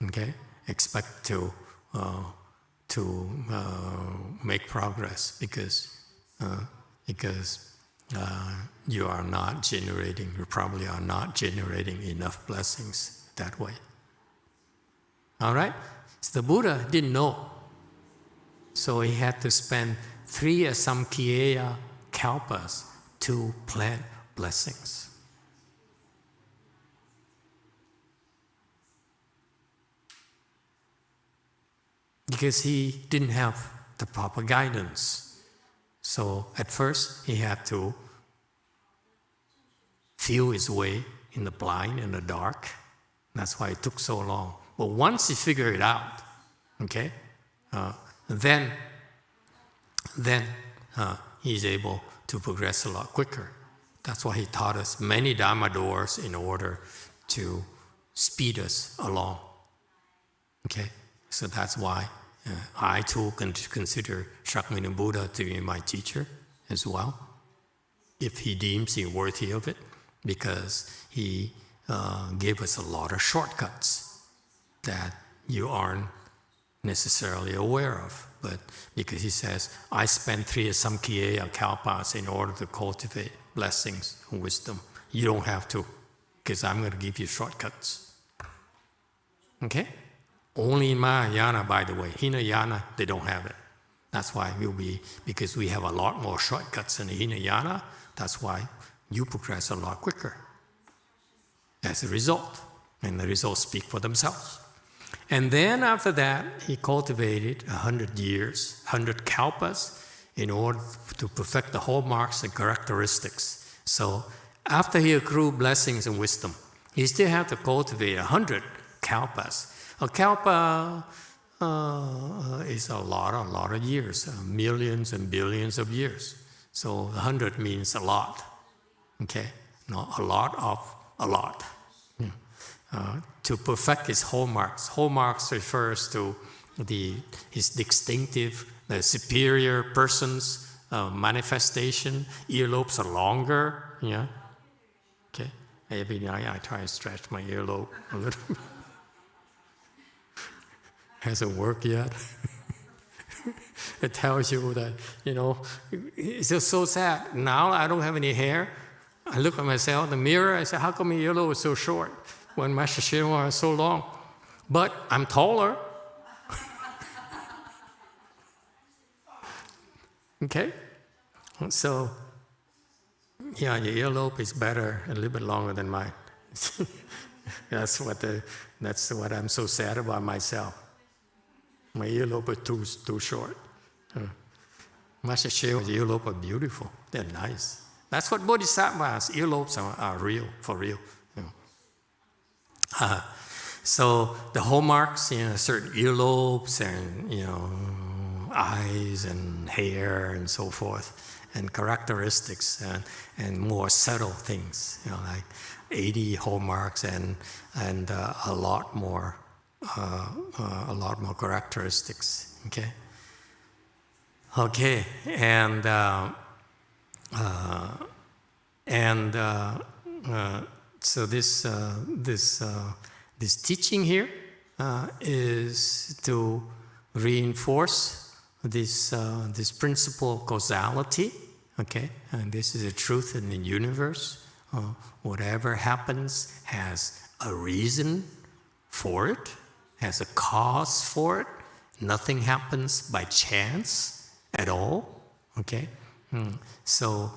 Okay? Expect to make progress because you probably are not generating enough blessings that way. All right? So the Buddha didn't know. So he had to spend 3 asamkhyeya kalpas to plant blessings. Because he didn't have the proper guidance. So at first, he had to feel his way in the blind and the dark. That's why it took so long. But once he figured it out, okay, then he's able to progress a lot quicker. That's why he taught us many Dharma doors in order to speed us along. Okay, so that's why I too consider Shakyamuni Buddha to be my teacher as well. if he deems you worthy of it, because he gave us a lot of shortcuts that you aren't necessarily aware of. But because he says, I spent 3 asamkhyeya kalpas in order to cultivate blessings and wisdom. You don't have to, because I'm going to give you shortcuts. Okay? Only in Mahayana, by the way. Hinayana, they don't have it. That's why because we have a lot more shortcuts in the Hinayana, that's why you progress a lot quicker. As a result. And the results speak for themselves. And then after that, he cultivated 100 years, 100 kalpas, in order to perfect the hallmarks and characteristics. So after he accrued blessings and wisdom, he still had to cultivate 100 kalpas. A kalpa is a lot of years, millions and billions of years. So 100 means a lot, okay? Not a lot of a lot. To perfect his hallmarks. Hallmarks refers to his distinctive, the superior person's manifestation. Earlobes are longer, yeah. Okay. Every night I try to stretch my earlobe a little. Hasn't worked yet. It tells you that, it's just so sad. Now I don't have any hair. I look at myself in the mirror, I say, how come my earlobe is so short when Master Hsuan is so long? But I'm taller. Okay? So, yeah, your earlobe is better, a little bit longer than mine. That's what I'm so sad about myself. My earlobe is too short. Master Hsuan's earlobe are beautiful. They're nice. That's what Bodhisattvas, earlobes are real, for real. So the hallmarks, certain earlobes and, eyes and hair and so forth, and characteristics and more subtle things, like 80 hallmarks and a lot more characteristics. Okay, and so this teaching here is to reinforce this principle of causality. Okay, and this is a truth in the universe. Whatever happens has a reason for it, has a cause for it. Nothing happens by chance at all. Okay, so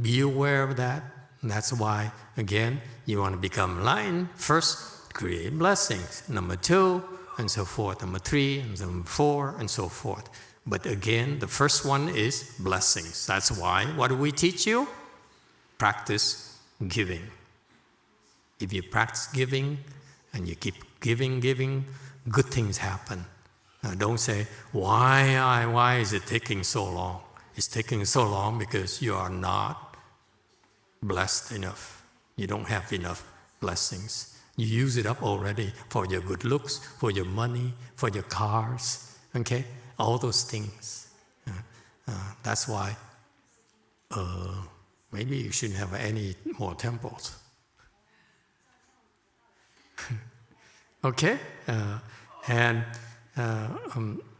be aware of that. That's why, again, you want to become enlightened. First, create blessings. Number 2, and so forth. Number 3, and number 4, and so forth. But again, the first one is blessings. That's why, what do we teach you? Practice giving. If you practice giving, and you keep giving, good things happen. Don't say, why is it taking so long? It's taking so long because you are not blessed enough. You don't have enough blessings. You use it up already for your good looks, for your money, for your cars, okay? All those things. That's why maybe you shouldn't have any more temples. Okay?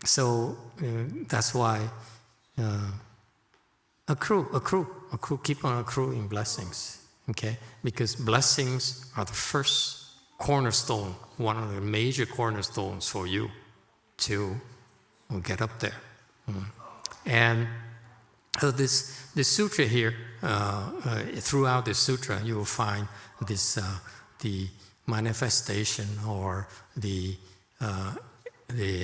So that's why accrue, keep on accruing blessings, okay? Because blessings are the first cornerstone, one of the major cornerstones for you to get up there. And so this sutra here, throughout this sutra, you will find this the manifestation or this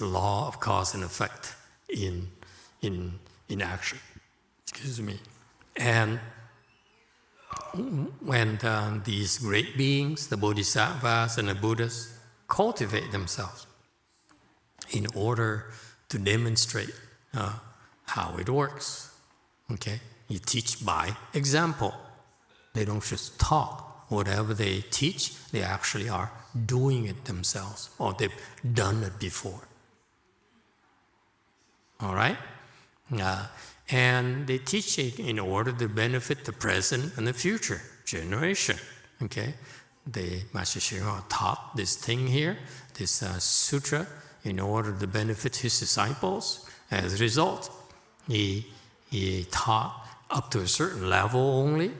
law of cause and effect in action. Excuse me. And when these great beings, the Bodhisattvas and the Buddhas, cultivate themselves in order to demonstrate how it works. Okay? You teach by example. They don't just talk. Whatever they teach, they actually are doing it themselves, or they've done it before. All right? And they teach it in order to benefit the present and the future generation. Okay, the Master Hsuan taught this thing here, this sutra, in order to benefit his disciples. As a result, he taught up to a certain level only,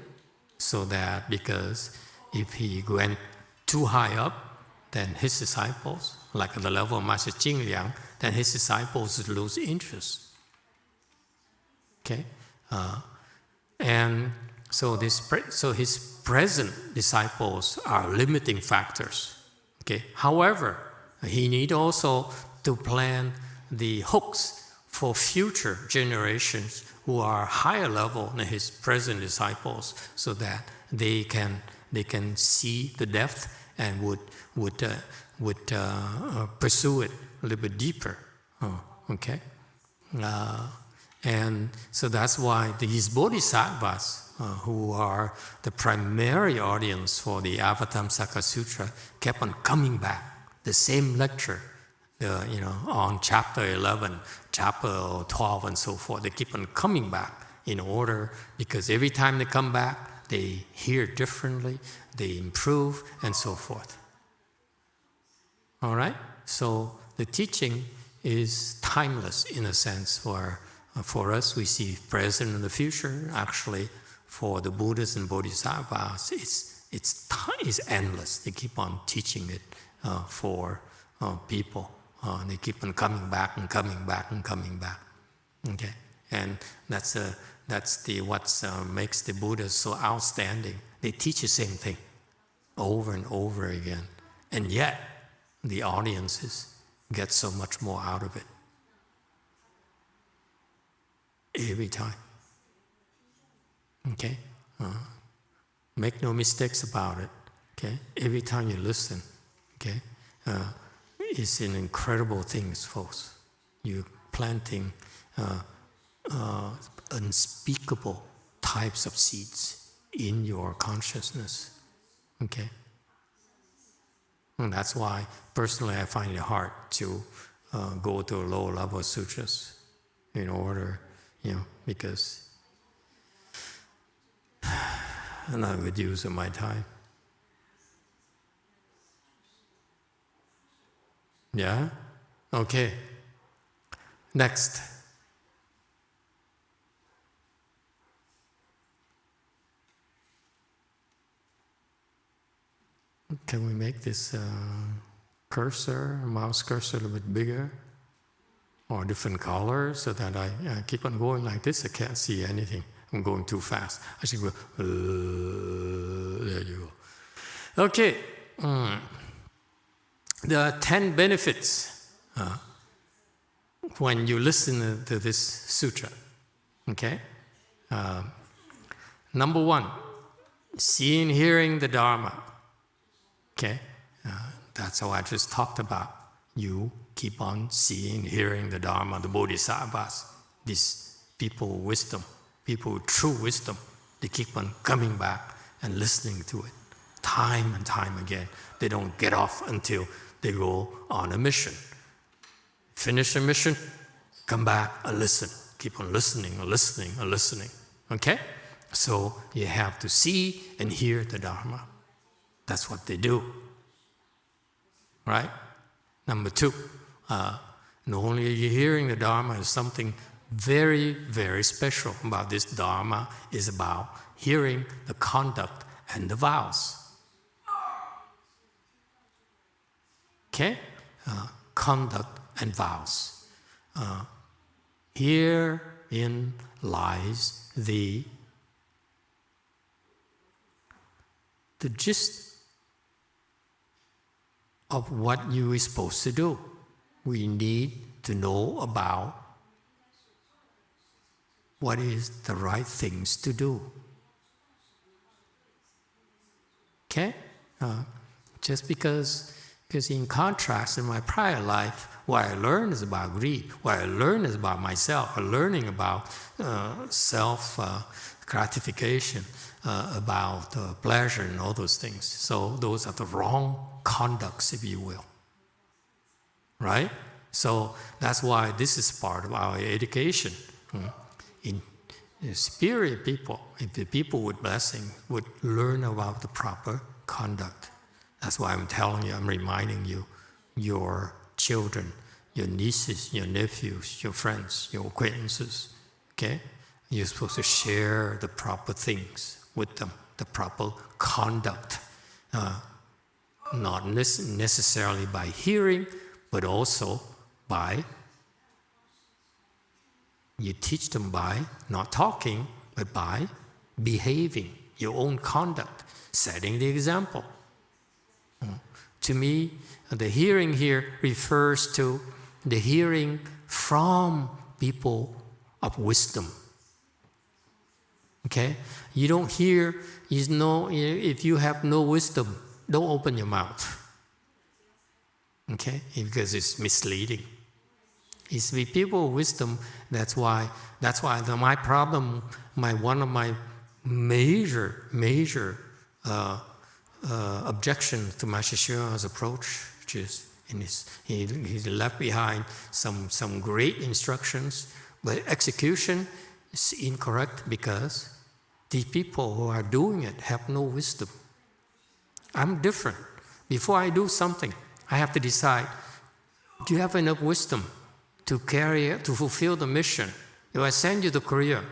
so that because if he went too high up, then his disciples, like at the level of Master Jingliang, then his disciples would lose interest. Okay, and so his present disciples are limiting factors. Okay, however, he need also to plant the hooks for future generations who are higher level than his present disciples, so that they can see the depth and would pursue it a little bit deeper. Okay. And so that's why these Bodhisattvas, who are the primary audience for the Avatamsaka Sutra, kept on coming back. The same lecture, on chapter 11, chapter 12, and so forth. They keep on coming back in order, because every time they come back, they hear differently, they improve, and so forth. All right? So the teaching is timeless in a sense. For us, we see present and the future. Actually, for the Buddhas and Bodhisattvas, it's endless. They keep on teaching it for people. They keep on coming back and coming back and coming back. Okay, and that's what makes the Buddhas so outstanding. They teach the same thing over and over again, and yet the audiences get so much more out of it. Every time. Okay? Make no mistakes about it. Okay? Every time you listen, okay? It's an incredible thing, folks. You're planting unspeakable types of seeds in your consciousness. Okay? And that's why, personally, I find it hard to go to low level sutras in order, because I'm not a good use of my time. Yeah? Okay. Next. Can we make this mouse cursor a little bit bigger? Or different colors, so that I keep on going like this, I can't see anything. I'm going too fast. I should go, there you go. Okay. There are 10 benefits when you listen to this sutra. Okay? Number 1, seeing, hearing the Dharma. Okay? That's how I just talked about. You keep on seeing, hearing the Dharma, the Bodhisattvas, these people with wisdom, people with true wisdom. They keep on coming back and listening to it time and time again. They don't get off until they go on a mission. Finish a mission, come back and listen. Keep on listening and listening and listening. Okay? So you have to see and hear the Dharma. That's what they do. Right? Number 2, not only are you hearing the Dharma, is something very, very special about this Dharma is about hearing the conduct and the vows. Okay? Conduct and vows. Herein lies the gist of what you are supposed to do. We need to know about what is the right things to do. Okay? Just because in contrast, in my prior life, what I learned is about greed. What I learned is about myself. I'm learning about self-gratification, about pleasure and all those things. So those are the wrong conducts, if you will. Right? So that's why this is part of our education. In superior people, if the people with blessing would learn about the proper conduct, that's why I'm telling you, I'm reminding you, your children, your nieces, your nephews, your friends, your acquaintances, okay? You're supposed to share the proper things with them, the proper conduct. Not necessarily by hearing, but also by, you teach them by not talking, but by behaving, your own conduct, setting the example. To me, the hearing here refers to the hearing from people of wisdom. Okay? You don't hear, if you have no wisdom, don't open your mouth. Okay? Because it's misleading. It's with people of wisdom, that's why my problem, one of my major objection to Master Hsuan's approach, which is he left behind some great instructions, but execution is incorrect because the people who are doing it have no wisdom. I'm different. Before I do something, I have to decide, do you have enough wisdom to fulfill the mission? If I send you to Korea,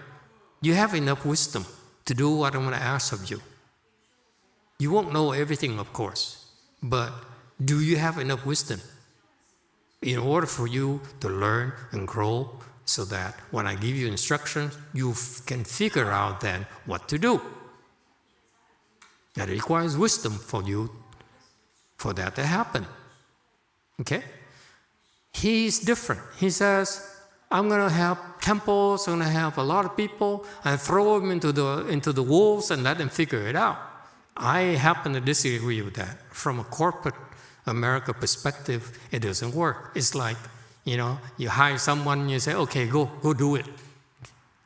do you have enough wisdom to do what I'm going to ask of you? You won't know everything, of course, but do you have enough wisdom in order for you to learn and grow so that when I give you instructions, you can figure out then what to do? That requires wisdom for you, for that to happen. Okay? He's different. He says, I'm going to have temples, I'm going to have a lot of people, and throw them into the wolves and let them figure it out. I happen to disagree with that. From a corporate America perspective, it doesn't work. It's like, you hire someone and you say, okay, go do it.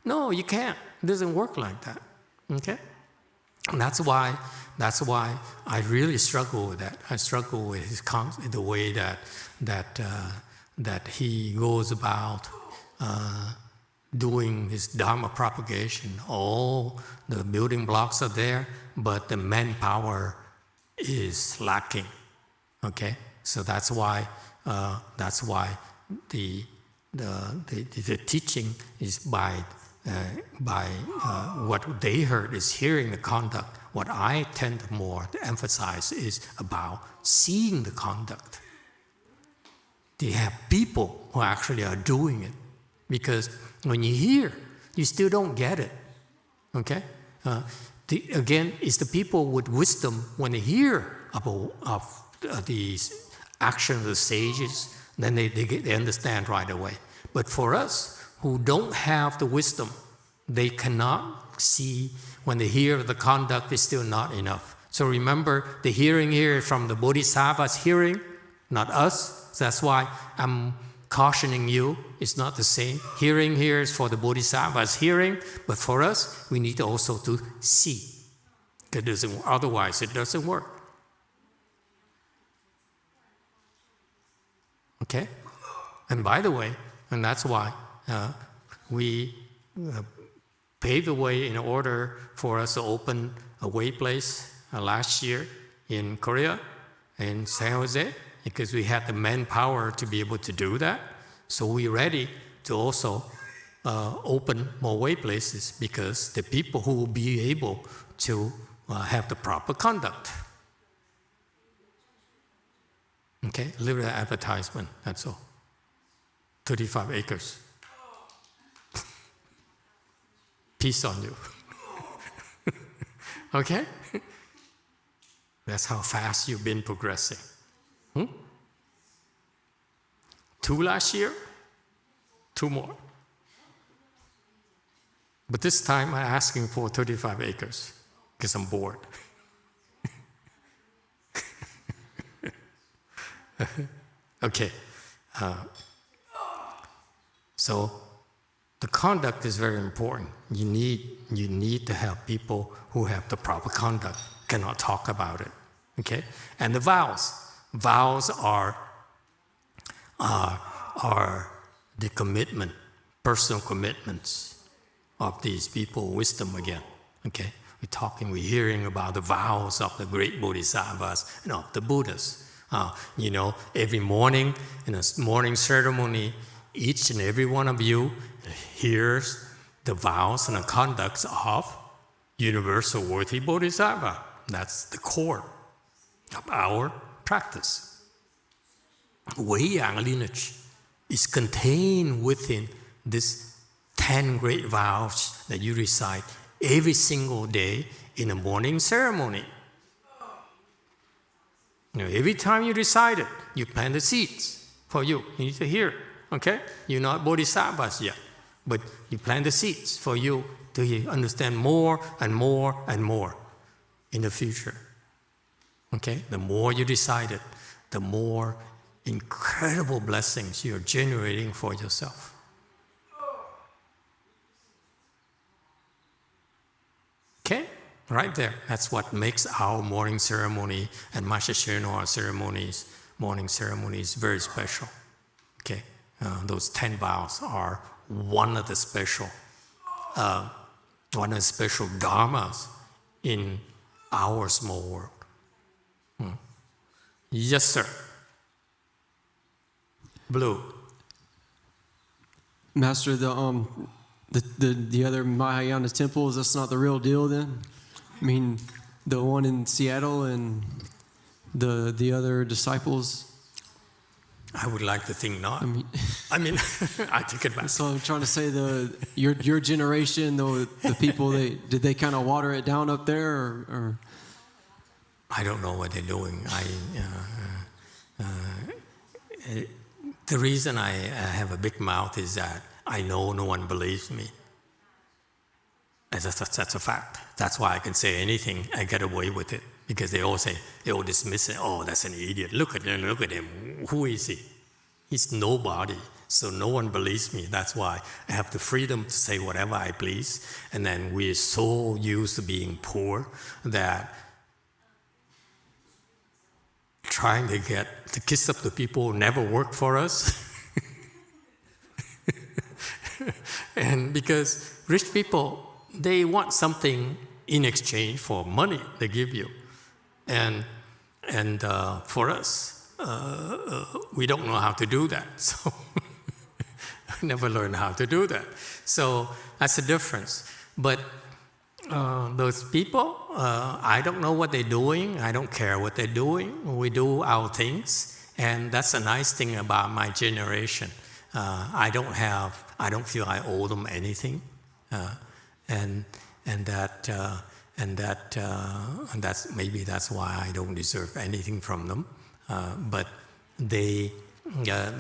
No, you can't. It doesn't work like that. Okay? And that's why I really struggle with that. I struggle with the way that he goes about doing his Dharma propagation. All the building blocks are there, but the manpower is lacking. Okay, so that's why the teaching is by what they heard is hearing the conduct. What I tend more to emphasize is about seeing the conduct. They have people who actually are doing it, because when you hear, you still don't get it. Okay? Again, it's the people with wisdom, when they hear of these actions of the sages, then they understand right away. But for us who don't have the wisdom, they cannot see. When they hear the conduct, is still not enough. So remember, the hearing here is from the Bodhisattvas hearing, not us. So that's why I'm cautioning you, it's not the same. Hearing here is for the Bodhisattvas hearing, but for us, we need also to see. Otherwise, it doesn't work. Okay? And by the way, and that's why we paved the way in order for us to open a way place last year in Korea, in San Jose, because we had the manpower to be able to do that. So we're ready to also open more way places, because the people who will be able to have the proper conduct. Okay, a little advertisement, that's all. 35 acres. Peace on you. Okay? That's how fast you've been progressing. 2 last year, 2 more. But this time I'm asking for 35 acres because I'm bored. Okay. So the conduct is very important. You need to have people who have the proper conduct, cannot talk about it. Okay? And the vows. Vows are the commitment personal commitments of these people, wisdom again. Okay, we're hearing about the vows of the great Bodhisattvas and of the Buddhas. Every morning in a morning ceremony, each and every one of you hears the vows and the conducts of universal worthy Bodhisattva. That's the core of our practice. Wei-yang lineage is contained within this 10 great vows that you recite every single day in a morning ceremony. Every time you recite it, you plant the seeds for you. You need to hear it, okay? You're not bodhisattvas yet, but you plant the seeds for you to understand more and more and more in the future. Okay? The more you recite it, the more incredible blessings you're generating for yourself. Okay? Right there. That's what makes our morning ceremony and Master Hsuan ceremonies, morning ceremonies, very special. Okay? Those 10 vows are one of the special dharmas in our small world. Yes, sir. Blue. Master, the other Mahayana temples, that's not the real deal then? I mean, the one in Seattle and the other disciples? I would like to think not. I take it back. So I'm trying to say your generation, the people, did they kind of water it down up there, or? I don't know what they're doing. The reason I have a big mouth is that I know no one believes me. That's a fact. That's why I can say anything. I get away with it because they all dismiss it. Oh, that's an idiot. Look at him. Who is he? He's nobody. So no one believes me. That's why I have the freedom to say whatever I please. And then we're so used to being poor that trying to get the kiss of the people never worked for us. And because rich people, they want something in exchange for money they give you. And for us, we don't know how to do that. So we never learned how to do that. So that's the difference. But those people, I don't know what they're doing. I don't care what they're doing. We do our things. And that's a nice thing about my generation. I don't feel I owe them anything. And that's why I don't deserve anything from them. But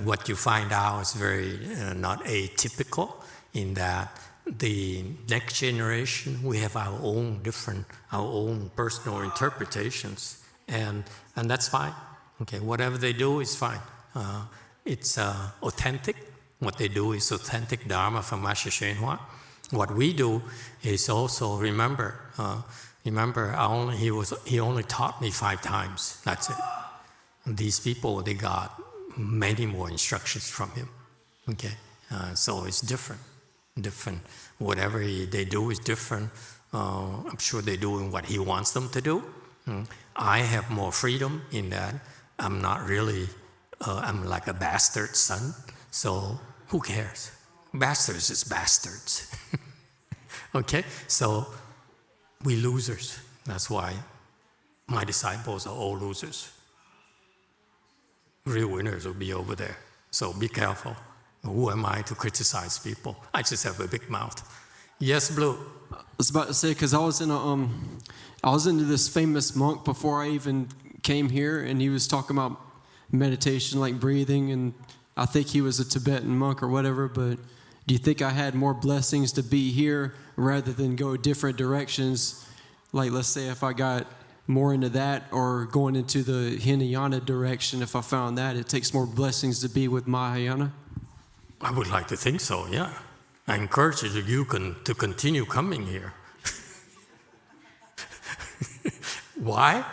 what you find out is very not atypical in that the next generation, we have our own personal interpretations, and that's fine. Okay, whatever they do is fine. It's authentic. What they do is authentic Dharma from Master YongHua. What we do is also remember. He only taught me 5 times. That's it. And these people, they got many more instructions from him. Okay, so it's different. Whatever they do is different. I'm sure they're doing what he wants them to do. I have more freedom in that I'm not really. I'm like a bastard son. So who cares? Bastards is bastards. Okay, so we losers. That's why my disciples are all losers. Real winners will be over there. So be careful. Who am I to criticize people? I just have a big mouth. Yes, Blue. I was about to say, because I was into this famous monk before I even came here, and he was talking about meditation, like breathing, and I think he was a Tibetan monk or whatever, but do you think I had more blessings to be here rather than go different directions? Like, let's say if I got more into that or going into the Hinayana direction, if I found that, it takes more blessings to be with Mahayana? I would like to think so, yeah. I encourage you to continue coming here. Why?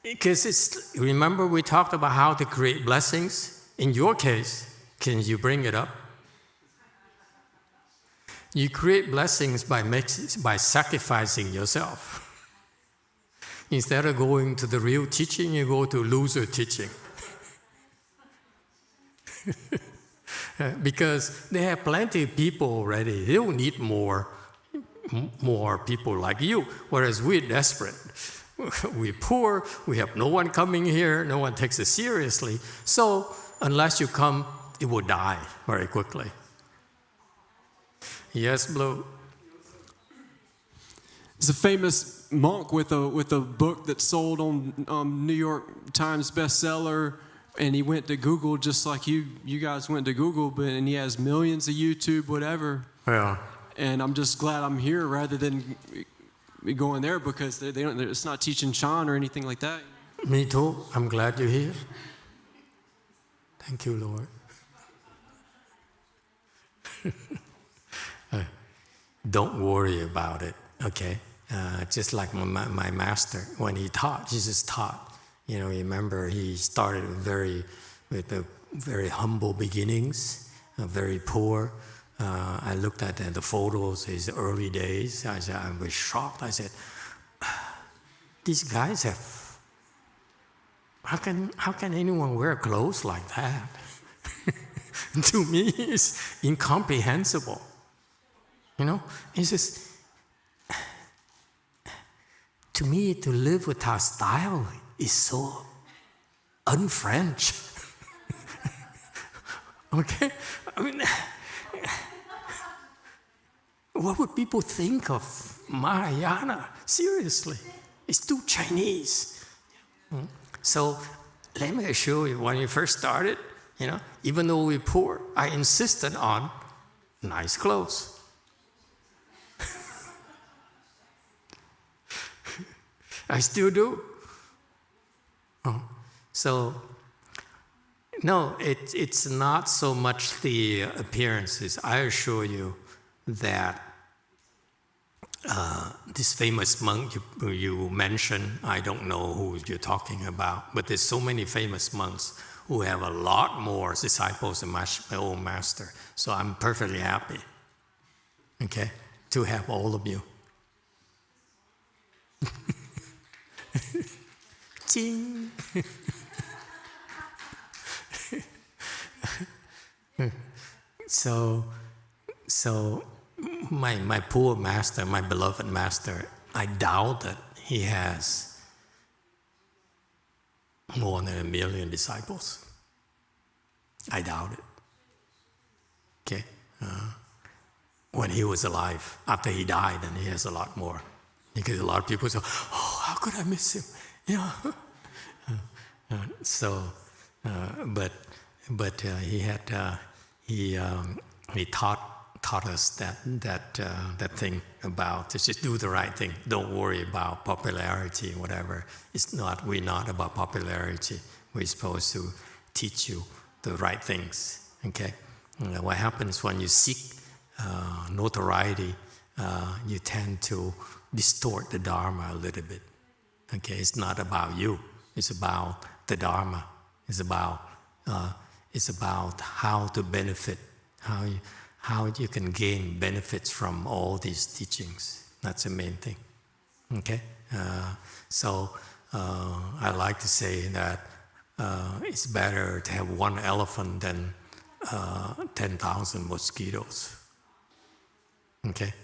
Because remember we talked about how to create blessings? In your case, can you bring it up? You create blessings by sacrificing yourself. Instead of going to the real teaching, you go to loser teaching. Because they have plenty of people already. They don't need more people like you, whereas we're desperate. We're poor, we have no one coming here, no one takes it seriously. So unless you come, it will die very quickly. Yes, Blue? There's a famous monk with a book that sold on New York Times bestseller, and he went to Google just like you guys went to Google, and he has millions of YouTube, whatever. Yeah. And I'm just glad I'm here rather than going there, because they don't. It's not teaching Chan or anything like that. Me too. I'm glad you're here. Thank you, Lord. Don't worry about it, okay? Just like my master, when he taught, Jesus taught. You know, remember he started with very humble beginnings, very poor. I looked at the photos, his early days. I was shocked. I said, these guys have. How can anyone wear clothes like that? To me, it's incomprehensible. You know, it's just. To me, to live with our style is so un-French. Okay, I mean. What would people think of Mahayana? Seriously, it's too Chinese. So let me assure you, when we first started, you know, even though we're poor, I insisted on nice clothes. I still do. So, no, it's not so much the appearances. I assure you that this famous monk you mentioned, I don't know who you're talking about, but there's so many famous monks who have a lot more disciples than my own master. So I'm perfectly happy, okay, to have all of you. Ching. So my poor master, my beloved master, I doubt that he has more than 1 million disciples. I doubt it. Okay, when he was alive, after he died, then he has a lot more. Because a lot of people say, "Oh, how could I miss him?" Yeah. But he taught us that thing about to just do the right thing. Don't worry about popularity, whatever. We're not about popularity. We're supposed to teach you the right things. Okay. What happens when you seek notoriety? You tend to distort the Dharma a little bit. Okay, it's not about you. It's about the Dharma. It's about how to benefit, how you can gain benefits from all these teachings. That's the main thing. Okay, so I like to say that it's better to have one elephant than 10,000 mosquitoes. Okay.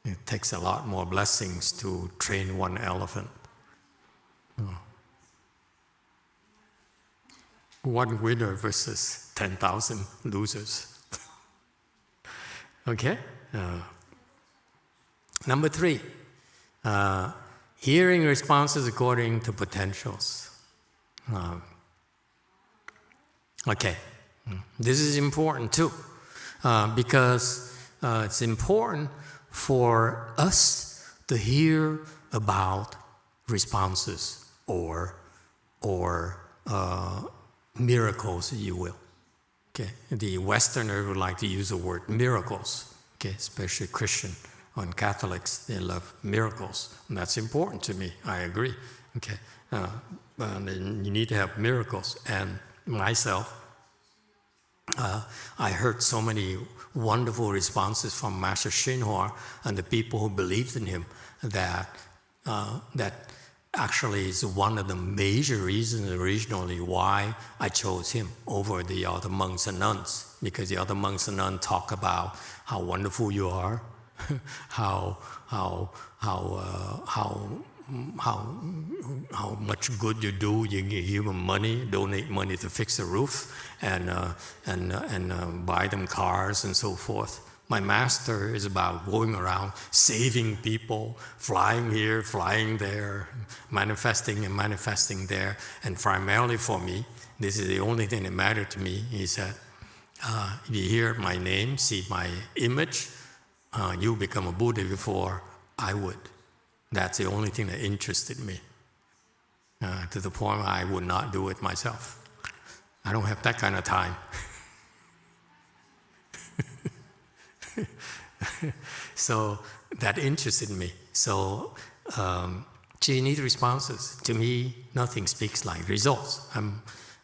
It takes a lot more blessings to train one elephant. One winner versus 10,000 losers. Okay? Number 3, hearing responses according to potentials. Okay, this is important too, because it's important for us to hear about responses or miracles, if you will. Okay, the Westerner would like to use the word miracles. Okay, especially Christian and Catholics, they love miracles, and that's important to me. I agree. Okay, you need to have miracles, and myself, I heard so many wonderful responses from Master YongHua and the people who believed in him that actually is one of the major reasons originally why I chose him over the other monks and nuns, because the other monks and nuns talk about how wonderful you are, how much good you do. You give them money, donate money to fix the roof, and buy them cars and so forth. My master is about going around saving people, flying here, flying there, manifesting and manifesting there. And primarily for me, this is the only thing that mattered to me. He said, if you hear my name, see my image, you become a Buddha before I would. That's the only thing that interested me, to the point where I would not do it myself. I don't have that kind of time. So that interested me. So you need responses. To me, nothing speaks like results.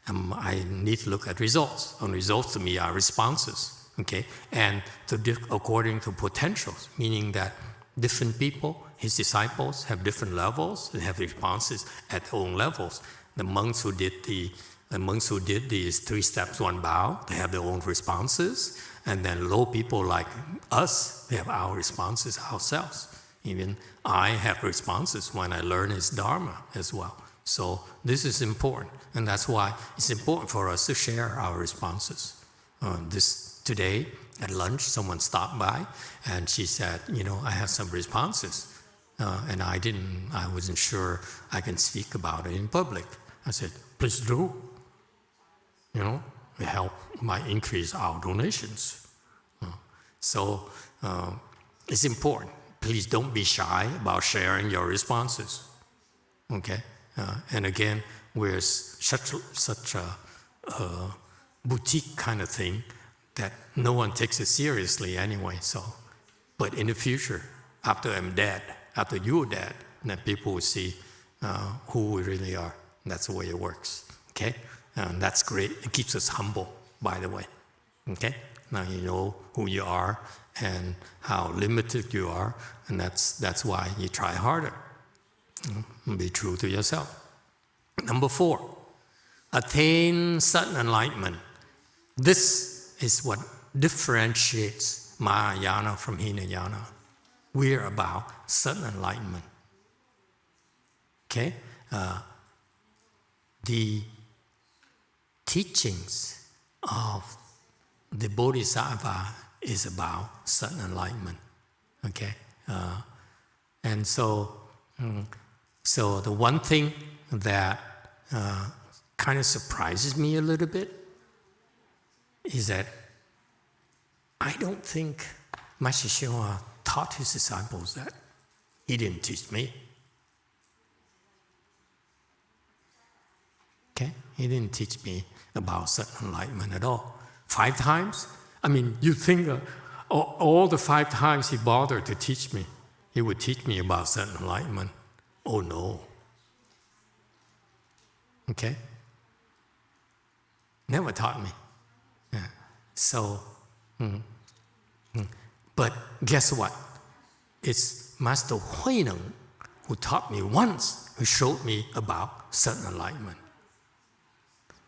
I need to look at results. And results to me are responses, okay? And according to potentials, meaning that different people, his disciples, have different levels and have responses at their own levels. The monks who did these 3 steps, 1 bow, they have their own responses. And then low people like us, we have our responses ourselves. Even I have responses when I learn his Dharma as well. So this is important. And that's why it's important for us to share our responses. Today at lunch, someone stopped by and she said, I have some responses. And I wasn't sure I can speak about it in public. I said, please do. We help might increase our donations. So it's important. Please don't be shy about sharing your responses. Okay? And again, we're such a boutique kind of thing that no one takes it seriously anyway. So, but in the future, after I'm dead, after you're dead, then people will see who we really are. That's the way it works. Okay? And that's great. It keeps us humble, by the way. Okay? Now you know who you are and how limited you are, and that's why you try harder. Be true to yourself. Number 4, attain sudden enlightenment. This is what differentiates Mahayana from Hinayana. We're about sudden enlightenment. Okay? The teachings of the Bodhisattva is about sudden enlightenment. Okay? And so the one thing that kind of surprises me a little bit is that I don't think Master YongHua taught his disciples that. He didn't teach me. Okay? He didn't teach me about sudden enlightenment at all. 5 times? I mean, you think all the 5 times he bothered to teach me, he would teach me about sudden enlightenment. Oh no. Okay? Never taught me. Yeah. So, but guess what? It's Master Huineng who taught me once, who showed me about sudden enlightenment.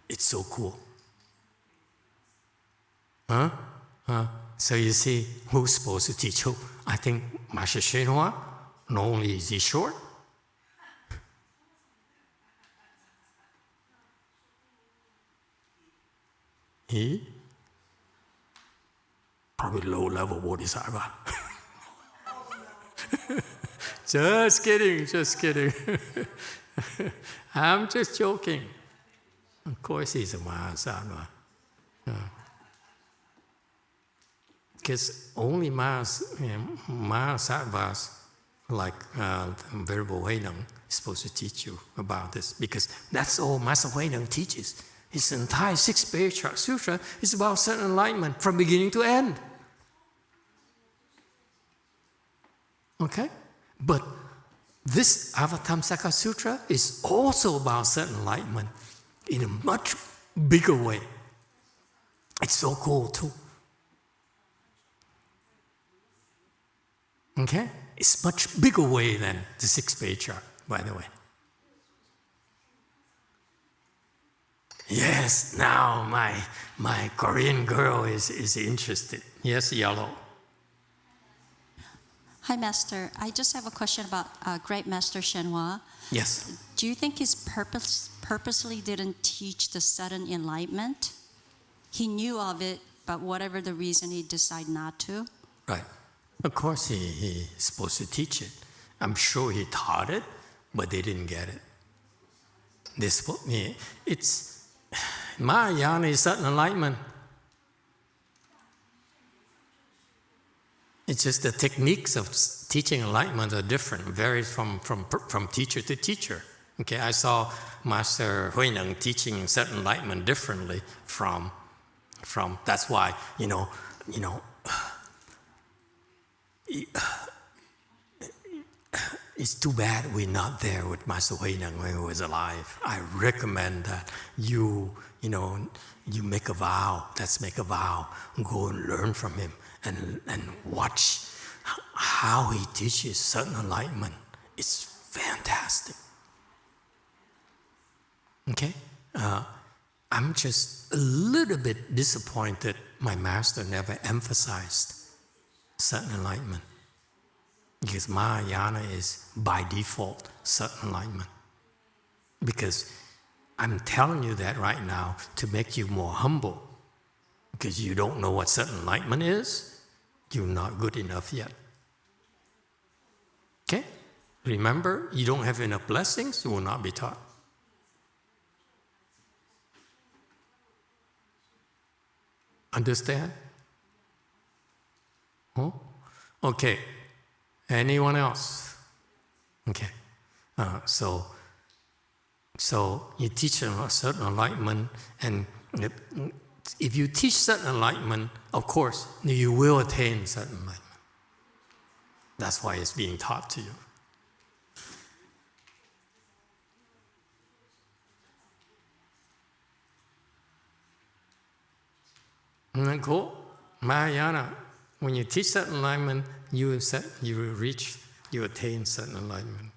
It's so cool. So you see, who's supposed to teach who? I think Master YongHua, not only is he short, he probably low-level Bodhisattva. Just kidding. I'm just joking. Of course he's a Mahasana. Because only Mahasattvas, like Venerable Huineng, is supposed to teach you about this. Because that's all Master Huineng teaches. His entire 6 spiritual sutra is about sudden enlightenment from beginning to end. Okay? But this Avatamsaka Sutra is also about sudden enlightenment in a much bigger way. It's so cool too. Okay? It's much bigger way than the 6-page chart, by the way. Yes, now my Korean girl is interested. Yes, yellow. Hi, Master. I just have a question about Great Master YongHua. Yes. Do you think he purposely didn't teach the sudden enlightenment? He knew of it, but whatever the reason, he decided not to? Right. Of course he's supposed to teach it. I'm sure he taught it, but they didn't get it. It's Mahayana is sudden enlightenment. It's just the techniques of teaching enlightenment are different, varies from teacher to teacher. Okay, I saw Master Huineng teaching sudden enlightenment differently from that's why, it's too bad we're not there with Master Huineng when he was alive. I recommend that you make a vow. Let's make a vow. Go and learn from him and watch how he teaches sudden enlightenment. It's fantastic. Okay? I'm just a little bit disappointed my master never emphasized sudden enlightenment. Because Mahayana is by default sudden enlightenment. Because I'm telling you that right now to make you more humble. Because you don't know what sudden enlightenment is, you're not good enough yet. Okay? Remember, you don't have enough blessings, you will not be taught. Understand? Oh? Okay. Anyone else? Okay. So you teach them a certain enlightenment, and if you teach certain enlightenment, of course, you will attain certain enlightenment. That's why it's being taught to you. Isn't that cool? Mahayana, when you teach certain enlightenment, you attain certain enlightenment.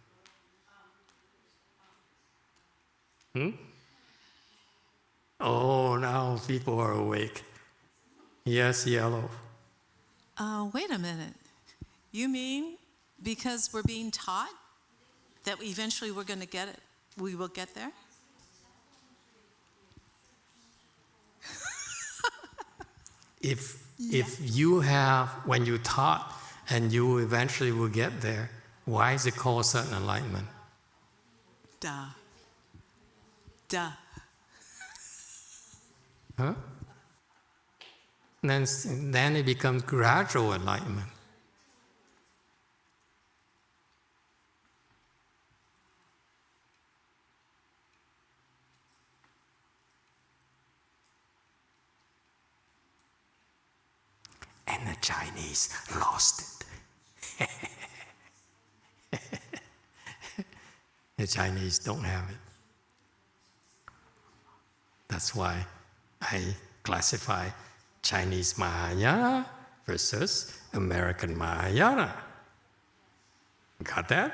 Oh, now people are awake. Yes, yellow. Wait a minute. You mean because we're being taught that eventually we're going to get it, we will get there? If you have, when you taught and you eventually will get there, why is it called certain enlightenment? Duh. Huh? Then it becomes gradual enlightenment. And the Chinese lost it. The Chinese don't have it. That's why I classify Chinese Mahayana versus American Mahayana. Got that?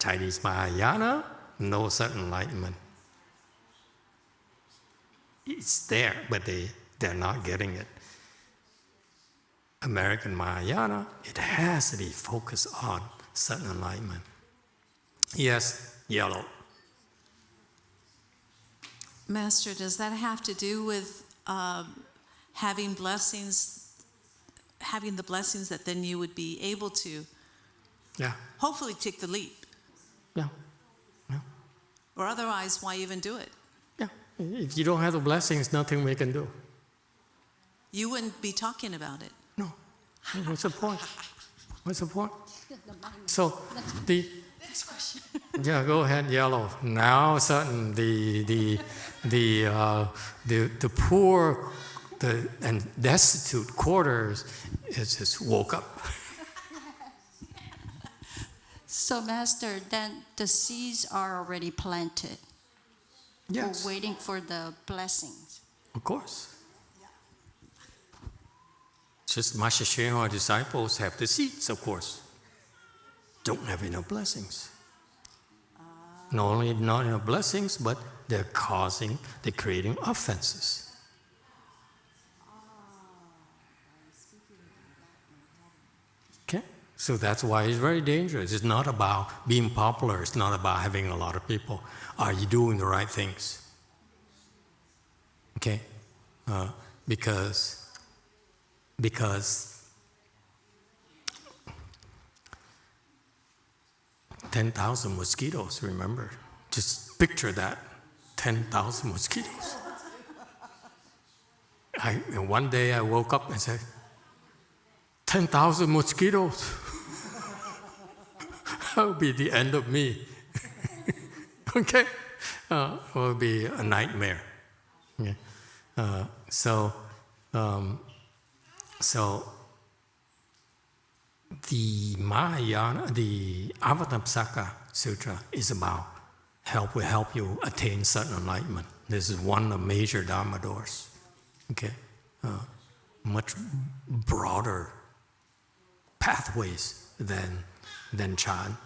Chinese Mahayana, no certain enlightenment. It's there, but they're not getting it. American Mahayana, it has to be focused on certain enlightenment. Yes, yellow. Master, does that have to do with having blessings, having the blessings that then you would be able to hopefully take the leap? Yeah. Or otherwise, why even do it? Yeah. If you don't have the blessings, nothing we can do. You wouldn't be talking about it. No. What's the point? What's the point? So the Next question. yeah, go ahead, yellow. Now certain the poor and destitute quarters is just woke up. So, Master, then the seeds are already planted. Yes. We're waiting for the blessings. Of course. Just Master Hsuan disciples have the seeds, of course. Don't have enough blessings. Not only not enough blessings, but they're creating offenses. Okay? So that's why it's very dangerous. It's not about being popular. It's not about having a lot of people. Are you doing the right things? Okay? Because 10,000 mosquitoes, remember? Just picture that, 10,000 mosquitoes. And one day I woke up and said, 10,000 mosquitoes. That will be the end of me. Okay? It will be a nightmare. Okay? So the Mahayana, the Avatamsaka Sutra is about will help you attain certain enlightenment. This is one of the major Dharma doors. Okay? Much broader pathways than Chan.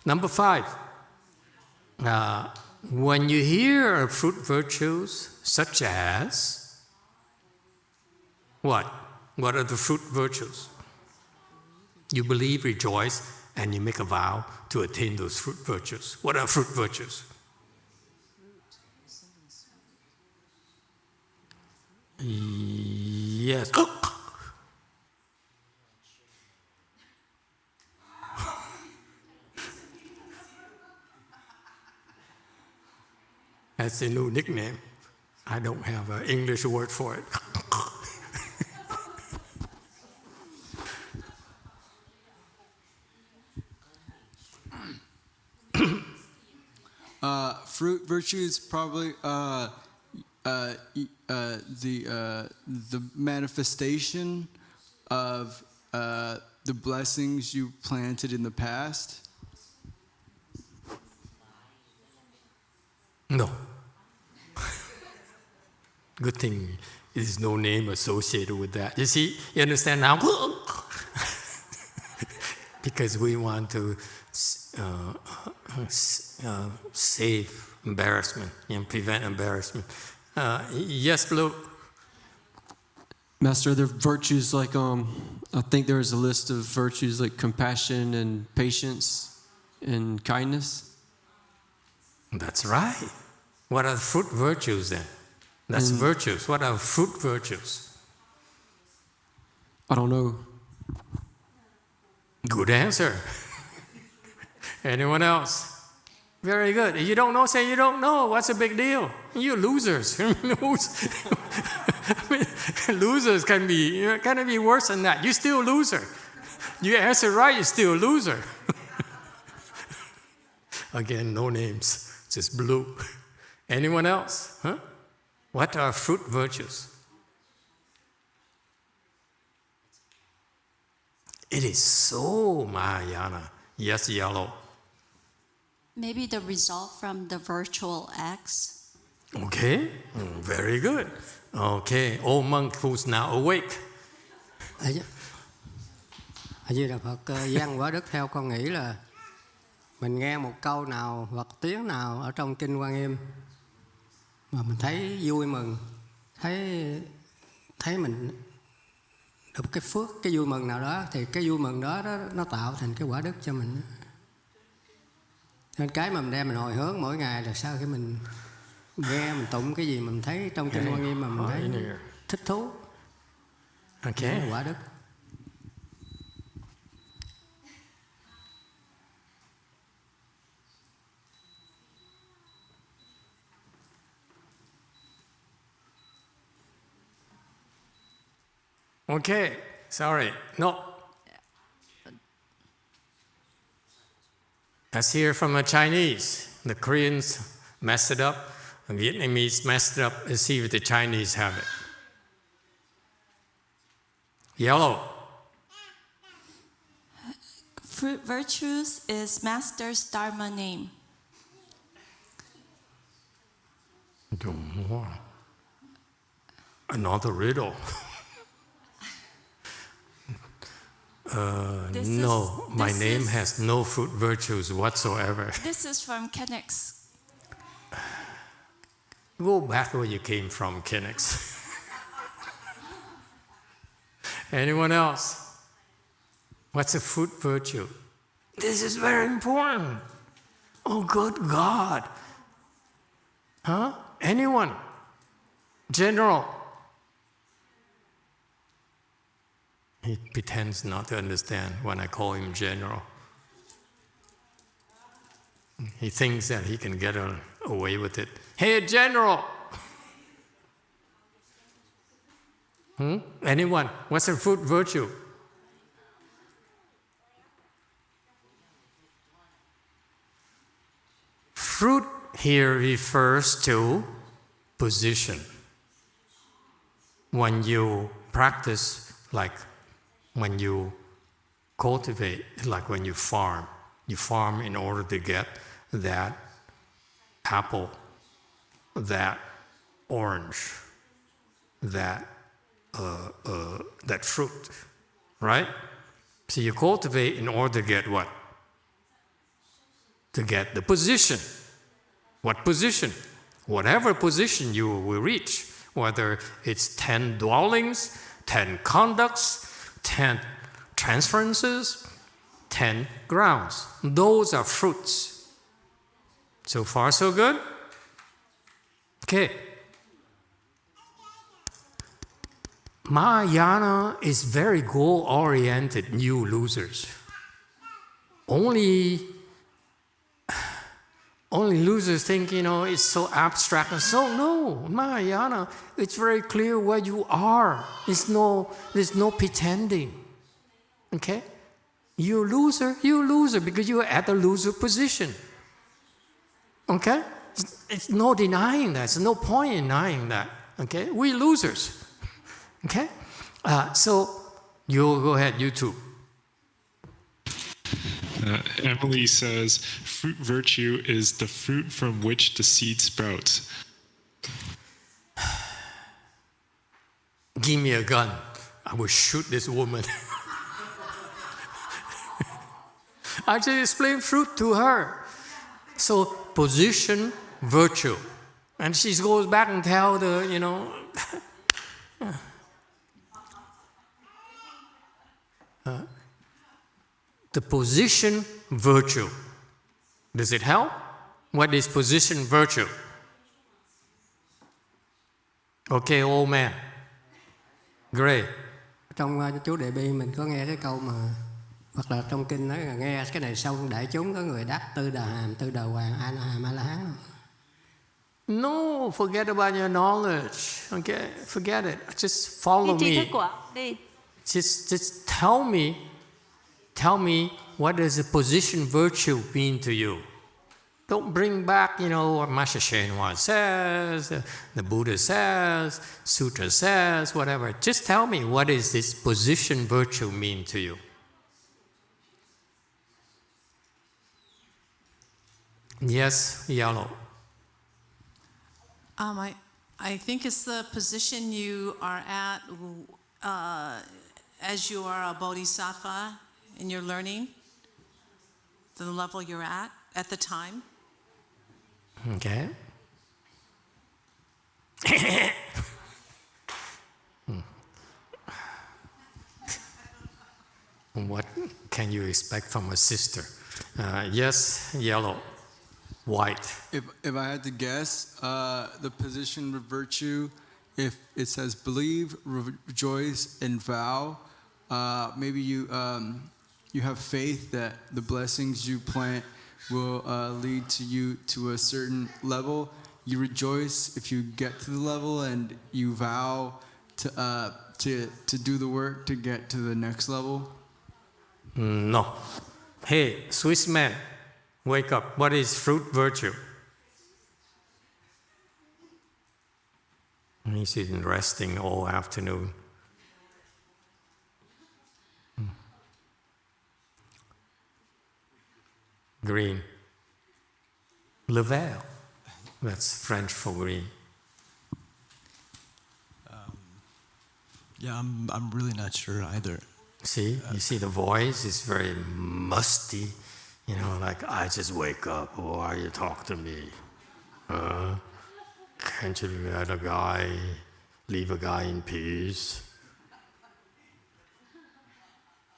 Number 5. When you hear of fruit virtues such as what? What are the fruit virtues? You believe, rejoice, and you make a vow to attain those fruit virtues. What are fruit virtues? Yes. That's a new nickname. I don't have an English word for it. Fruit virtues probably the manifestation of the blessings you planted in the past. No. Good thing there's no name associated with that. You see, you understand now? Because we want to save embarrassment and prevent embarrassment. Yes, Blue? Master, there are virtues like, I think there's a list of virtues like compassion and patience and kindness. That's right. What are the fruit virtues then? That's virtues. What are fruit virtues? I don't know. Good answer. Anyone else? Very good. If you don't know, say you don't know. What's the big deal? You losers. Losers can be worse than that. You're still a loser. You answer right, you're still a loser. Again, no names. Just Blue. Anyone else? Huh? What are fruit virtues? It is so Mahayana. Yes, Yellow. Maybe the result from the virtual acts. Okay, very good. Okay, old monk who's now awake. A Di Đà Phật, văn quả đức theo con nghĩ là mình nghe một câu nào hoặc tiếng nào ở trong kinh Quan Nghiêm mà mình thấy vui mừng, thấy mình được cái phước, cái vui mừng nào đó, thì cái vui mừng đó nó tạo thành cái quả đức cho mình. Nên cái mà mình đem mình hồi hướng mỗi ngày là sao khi mình nghe, mình tụng cái gì mình thấy trong kinh Quan Nghiêm mà mình thấy thích thú. Okay. Quả đức. Okay, sorry. No. Let's hear from the Chinese. The Koreans messed it up. The Vietnamese messed it up. Let's see if the Chinese have it. Yellow. Fruit virtues is Master's Dharma name. YongHua. Another riddle. No, my name has no fruit virtues whatsoever. This is from Kennex. Go back where you came from, Kennex. Anyone else? What's a fruit virtue? This is very important. Oh, good God. Huh? Anyone? General? He pretends not to understand when I call him general. He thinks that he can get away with it. Hey, general! Anyone? What's a fruit virtue? Fruit here refers to position. When you practice, like when you cultivate, like when you farm in order to get that apple, that orange, that fruit, right? So you cultivate in order to get what? To get the position. What position? Whatever position you will reach, whether it's 10 dwellings, 10 conducts, 10 transferences, 10 grounds. Those are fruits. So far, so good? Okay. Mahayana is very goal-oriented, new losers. Only losers think, it's so abstract. And so, no, Mahayana, it's very clear where you are. There's no pretending. Okay? You're a loser because you're at the loser position. Okay? It's no denying that. There's no point in denying that. Okay? We're losers. Okay? So, you go ahead, you too. Emily says, fruit virtue is the fruit from which the seed sprouts. Give me a gun. I will shoot this woman. I just explained fruit to her. So, position, virtue. And she goes back and tells the position virtue. Does it help? What is position virtue? Okay, old man. Great. Trong chú Đại Bi mình có nghe cái câu mà, hoặc là trong kinh nói là nghe cái này xong đại chúng có người đắc tư đà hàm, tư đà hoàng, a la hàm, a la hán. No, forget about your knowledge. Okay, forget it. Just follow me. Just tell me what does the position virtue mean to you. Don't bring back, what Master YongHua says, the Buddha says, Sutra says, whatever. Just tell me what does this position virtue mean to you. Yes, yellow. I think it's the position you are at as you are a bodhisattva in your learning, the level you're at the time. Okay. What can you expect from a sister? Yes, yellow. White. If I had to guess, the position of virtue, if it says believe, rejoice, and vow, maybe you have faith that the blessings you plant will lead to you to a certain level. You rejoice if you get to the level, and you vow to do the work to get to the next level. No. Hey, Swiss man. Wake up. What is fruit virtue? He's been resting all afternoon. Green. Level. That's French for green. Yeah, I'm really not sure either. See, you see the voice is very musty, you know, like, I just wake up, why you talk to me? Can't you let a guy, leave a guy in peace?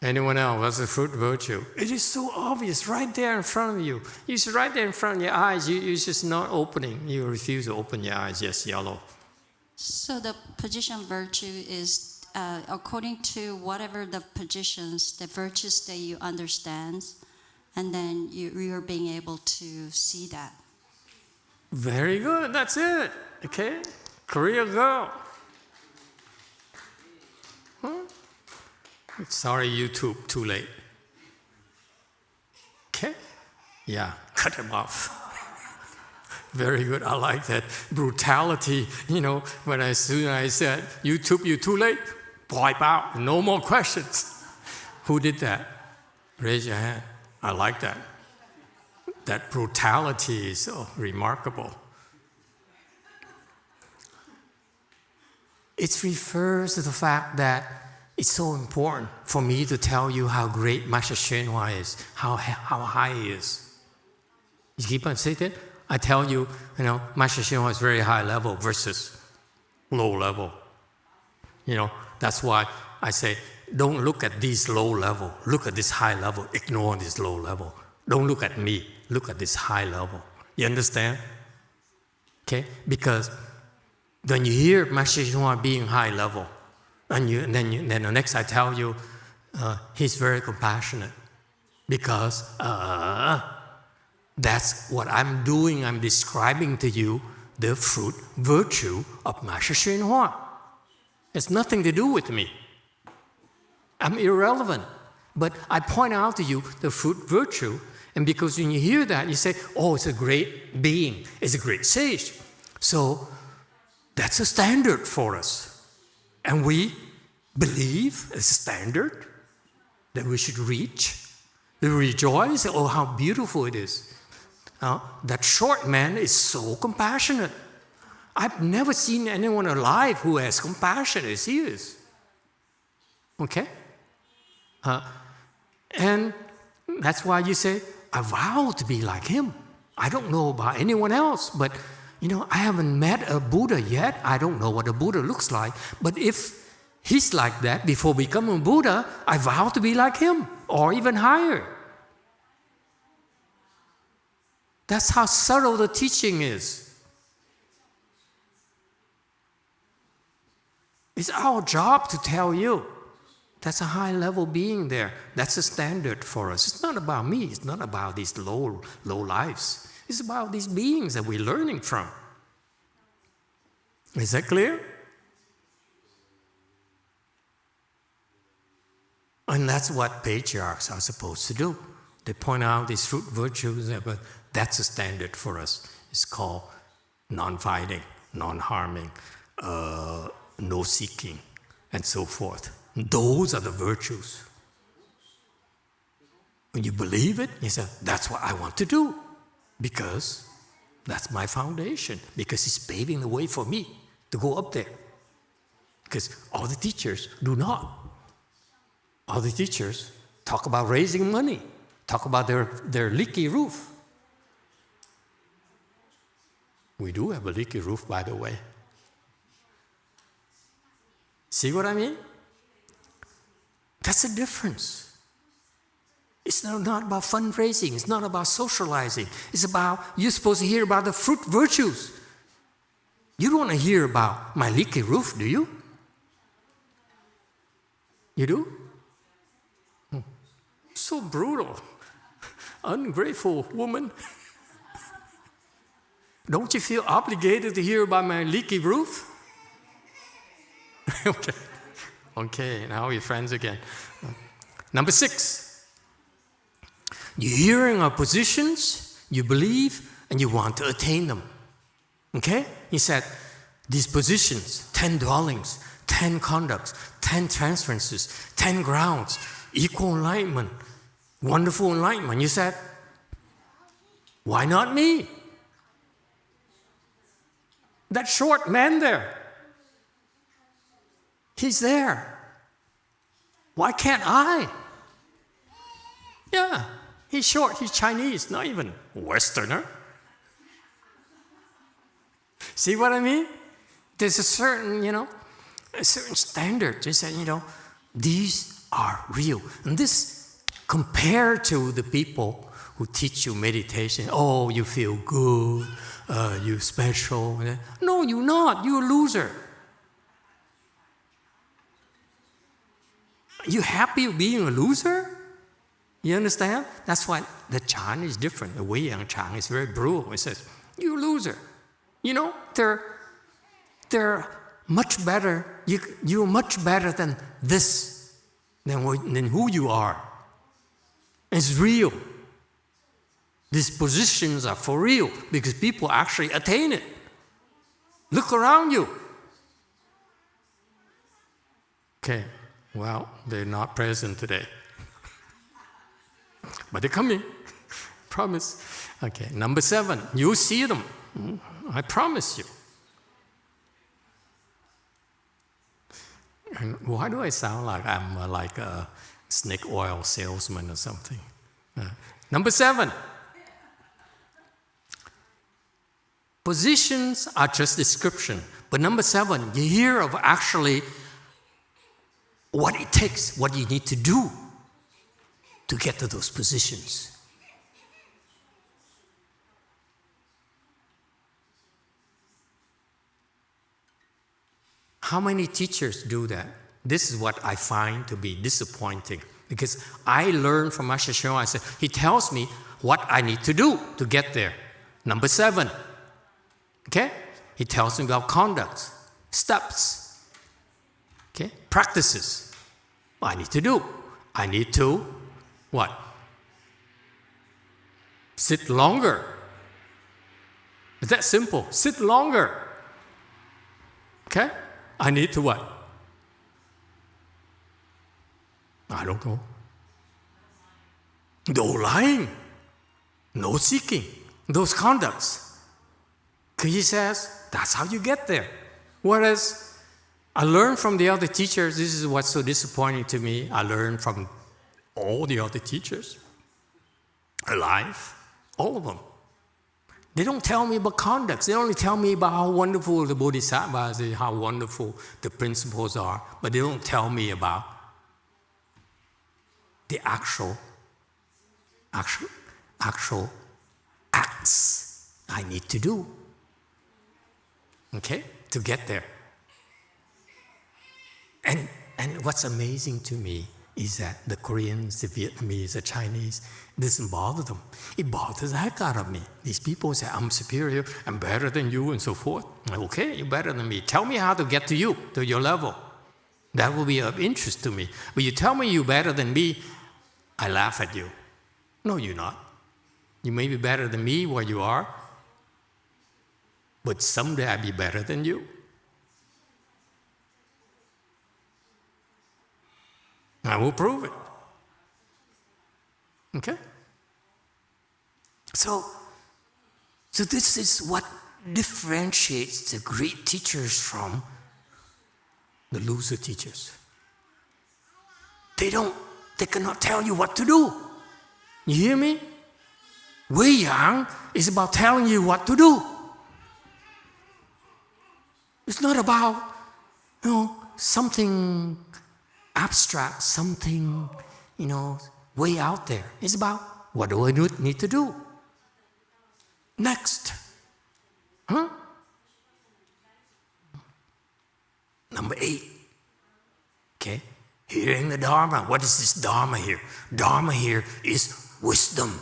Anyone else? What's the fruit virtue? It is so obvious, right there in front of you. It's right there in front of your eyes. You're just not opening. You refuse to open your eyes. Yes, yellow. So the position virtue is according to whatever the positions, the virtues that you understand, and then you're being able to see that. Very good. That's it. Okay? Korea girl. Huh? Sorry, YouTube, too late. Okay? Yeah, cut him off. Very good. I like that brutality. You know, when as soon as I said, YouTube, you too late, wipe out. No more questions. Who did that? Raise your hand. I like that. That brutality is so remarkable. It refers to the fact that it's so important for me to tell you how great Master YongHua is, how high he is. You keep on saying that? I tell you, you know, Master YongHua is very high level versus low level. You know, that's why I say, don't look at this low level. Look at this high level. Ignore this low level. Don't look at me. Look at this high level. You understand? Okay? Because when you hear Master YongHua being high level, and then the next I tell you, he's very compassionate. Because that's what I'm doing. I'm describing to you the fruit virtue of Master YongHua. It's nothing to do with me. I'm irrelevant. But I point out to you the fruit virtue, and because when you hear that, you say, oh, it's a great being, it's a great sage. So that's a standard for us. And we believe it's a standard that we should reach. We rejoice, oh, how beautiful it is. That short man is so compassionate. I've never seen anyone alive who has compassion as he is. Okay? And that's why you say, I vow to be like him. I don't know about anyone else, but you know, I haven't met a Buddha yet. I don't know what a Buddha looks like. But if he's like that before becoming a Buddha, I vow to be like him, or even higher. That's how subtle the teaching is. It's our job to tell you that's a high level being there. That's a standard for us. It's not about me. It's not about these low lives. It's about these beings that we're learning from. Is that clear? And that's what patriarchs are supposed to do. They point out these fruit virtues, but that's a standard for us. It's called non-fighting, non-harming, no seeking, and so forth. Those are the virtues. When you believe it, you say, that's what I want to do. Because that's my foundation. Because it's paving the way for me to go up there. Because all the teachers do not. All the teachers talk about raising money, talk about their leaky roof. We do have a leaky roof, by the way. See what I mean? That's the difference. It's not about fundraising. It's not about socializing. It's about, you're supposed to hear about the fruit virtues. You don't want to hear about my leaky roof, do you? You do? So brutal. Ungrateful woman. Don't you feel obligated to hear about my leaky roof? Okay, now we're friends again. Number 6. You're hearing our positions, you believe, and you want to attain them. Okay? He said, these positions, 10 dwellings, 10 conducts, 10 transferences, 10 grounds, equal enlightenment, wonderful enlightenment. You said, why not me? That short man there. He's there. Why can't I? Yeah, he's short, he's Chinese, not even Westerner. See what I mean? There's a certain, a certain standard. They say, these are real. And this, compared to the people who teach you meditation, oh, you feel good, you're special. No, you're not. You're a loser. You happy being a loser? You understand? That's why the chant is different. The Wei-Yang chant is very brutal. It says, you're a loser. They're much better. You're much better than this, than who you are. It's real. These positions are for real because people actually attain it. Look around you. Okay, well, they're not present today. But they're coming. Promise. Okay, number 7, you see them. I promise you. And why do I sound like I'm like a snake oil salesman or something? Number 7. Positions are just description. But number 7, you hear of actually what it takes, what you need to do to get to those positions. How many teachers do that? This is what I find to be disappointing. Because I learned from Master Hsuan, I said, he tells me what I need to do to get there. Number 7. Okay? He tells me about conduct, steps, okay? Practices. What I need to do. I need to, what? Sit longer. It's that simple. Sit longer. Okay? I need to what? I don't know. No lying, no seeking, those conducts. He says, that's how you get there. Whereas I learned from the other teachers, this is what's so disappointing to me, I learned from all the other teachers, alive, all of them. They don't tell me about conducts. They only tell me about how wonderful the Bodhisattvas is, how wonderful the principles are, but they don't tell me about the actual acts I need to do. Okay? To get there. And what's amazing to me is that the Koreans, the Vietnamese, the Chinese, it doesn't bother them. It bothers the heck out of me. These people say, I'm superior, I'm better than you, and so forth. Okay, you're better than me. Tell me how to get to you, to your level. That will be of interest to me. But you tell me you're better than me, I laugh at you. No, you're not. You may be better than me where you are, but someday I'll be better than you. I will prove it. Okay? So this is what differentiates the great teachers from the loser teachers. They cannot tell you what to do. You hear me? Wei-Yang is about telling you what to do. It's not about, something abstract, something, way out there. It's about, what do I need to do? Next. Number 8. Okay? Hearing the Dharma. What is this Dharma here? Dharma here is wisdom.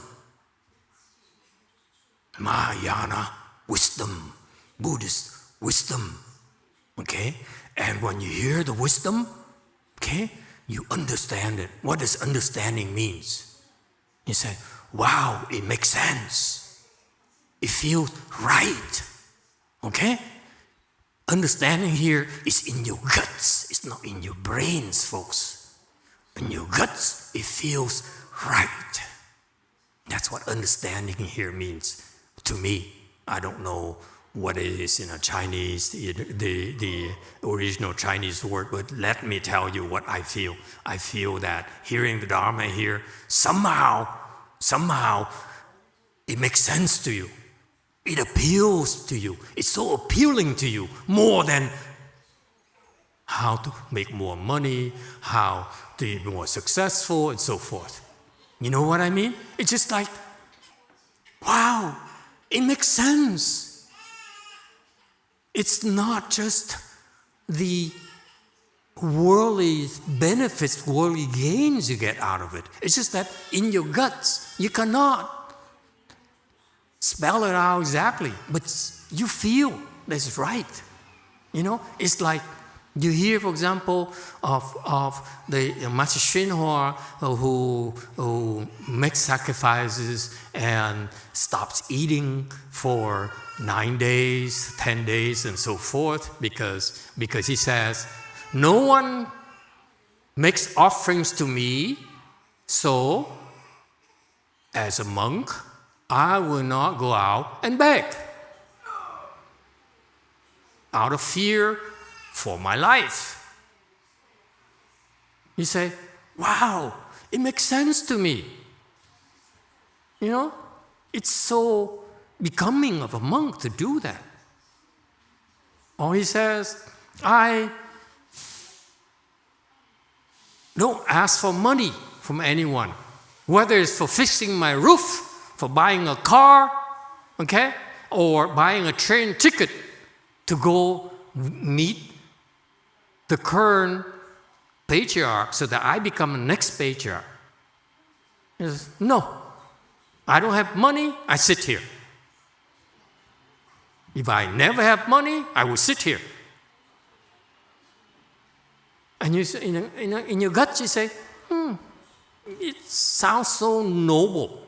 Mahayana, wisdom. Buddhist, wisdom. Okay? And when you hear the wisdom, okay, you understand it. What does understanding means? You say, wow, it makes sense. It feels right. Okay? Understanding here is in your guts. It's not in your brains, folks. In your guts, it feels right. That's what understanding here means to me. I don't know what it is in a Chinese, the original Chinese word, but let me tell you what I feel. I feel that hearing the Dharma here, somehow, it makes sense to you. It appeals to you. It's so appealing to you, more than how to make more money, how to be more successful, and so forth. You know what I mean? It's just like, wow, it makes sense. It's not just the worldly benefits, worldly gains you get out of it. It's just that in your guts, you cannot spell it out exactly, but you feel that's right. You know, it's like you hear, for example, of the Master YongHua who makes sacrifices and stops eating for 9 days, 10 days, and so forth, because he says, no one makes offerings to me, so as a monk, I will not go out and beg out of fear for my life. You say, wow, it makes sense to me. You know, it's so becoming of a monk to do that. Or he says, I don't ask for money from anyone, whether it's for fixing my roof, for buying a car, okay, or buying a train ticket to go meet the current patriarch so that I become the next patriarch. He says, no, I don't have money, I sit here. If I never have money, I will sit here. And you say, in your gut, you say, it sounds so noble.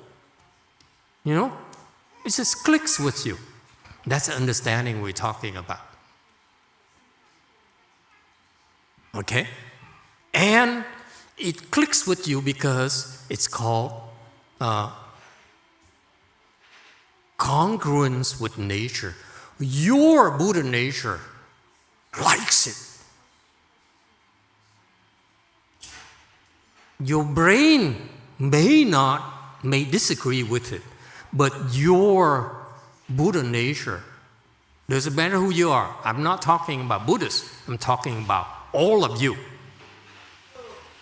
You know, it just clicks with you. That's the understanding we're talking about. Okay? And it clicks with you because it's called congruence with nature. Your Buddha nature likes it. Your brain may disagree with it, but your Buddha nature, doesn't matter who you are. I'm not talking about Buddhists. I'm talking about all of you.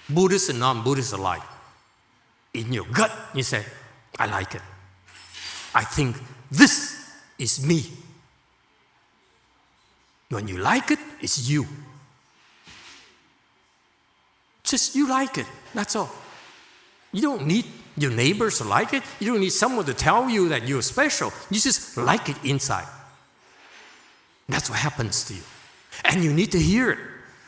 Buddhists and non-Buddhists alike. In your gut, you say, I like it. I think this is me. When you like it, it's you. Just you like it, that's all. You don't need your neighbors to like it. You don't need someone to tell you that you're special. You just like it inside. That's what happens to you. And you need to hear it.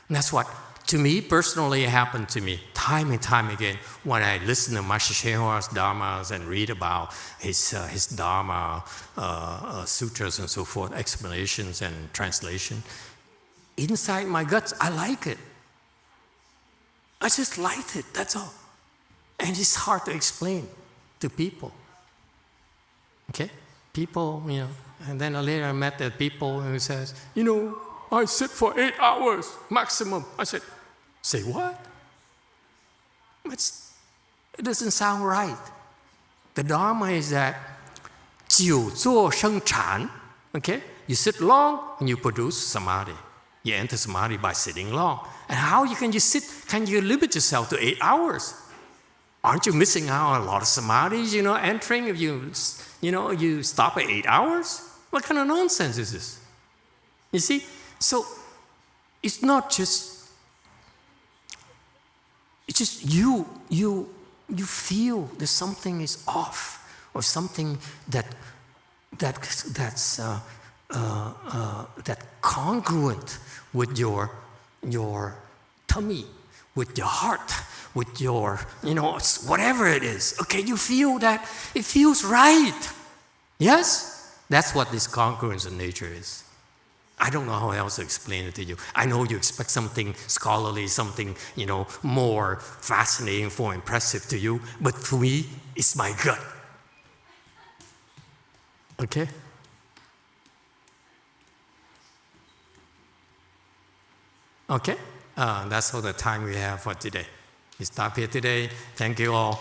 And that's what, to me, personally, happened to me time and time again when I listen to Master YongHua's Dharmas and read about his Dharma sutras and so forth, explanations and translation. Inside my guts, I like it. I just liked it, that's all. And it's hard to explain to people. Okay? People, you know, and then later I met the people who says, you know, I sit for 8 hours maximum. I said, say what? It doesn't sound right. The Dharma is that 久坐生禅, okay? You sit long and you produce samadhi. You enter samadhi by sitting long. And how can you sit? Can you limit yourself to 8 hours? Aren't you missing out on a lot of samadhis, you know, entering if you stop at 8 hours? What kind of nonsense is this? You see? So it's not just, it's just you feel that something is off or something that's congruent with your tummy, with your heart, with your, you know, whatever it is. Okay, you feel that it feels right. Yes? That's what this congruence of nature is. I don't know how else to explain it to you. I know you expect something scholarly, something, you know, more fascinating, more impressive to you, but for me, it's my gut. Okay? Okay, that's all the time we have for today. We stop here today. Thank you all.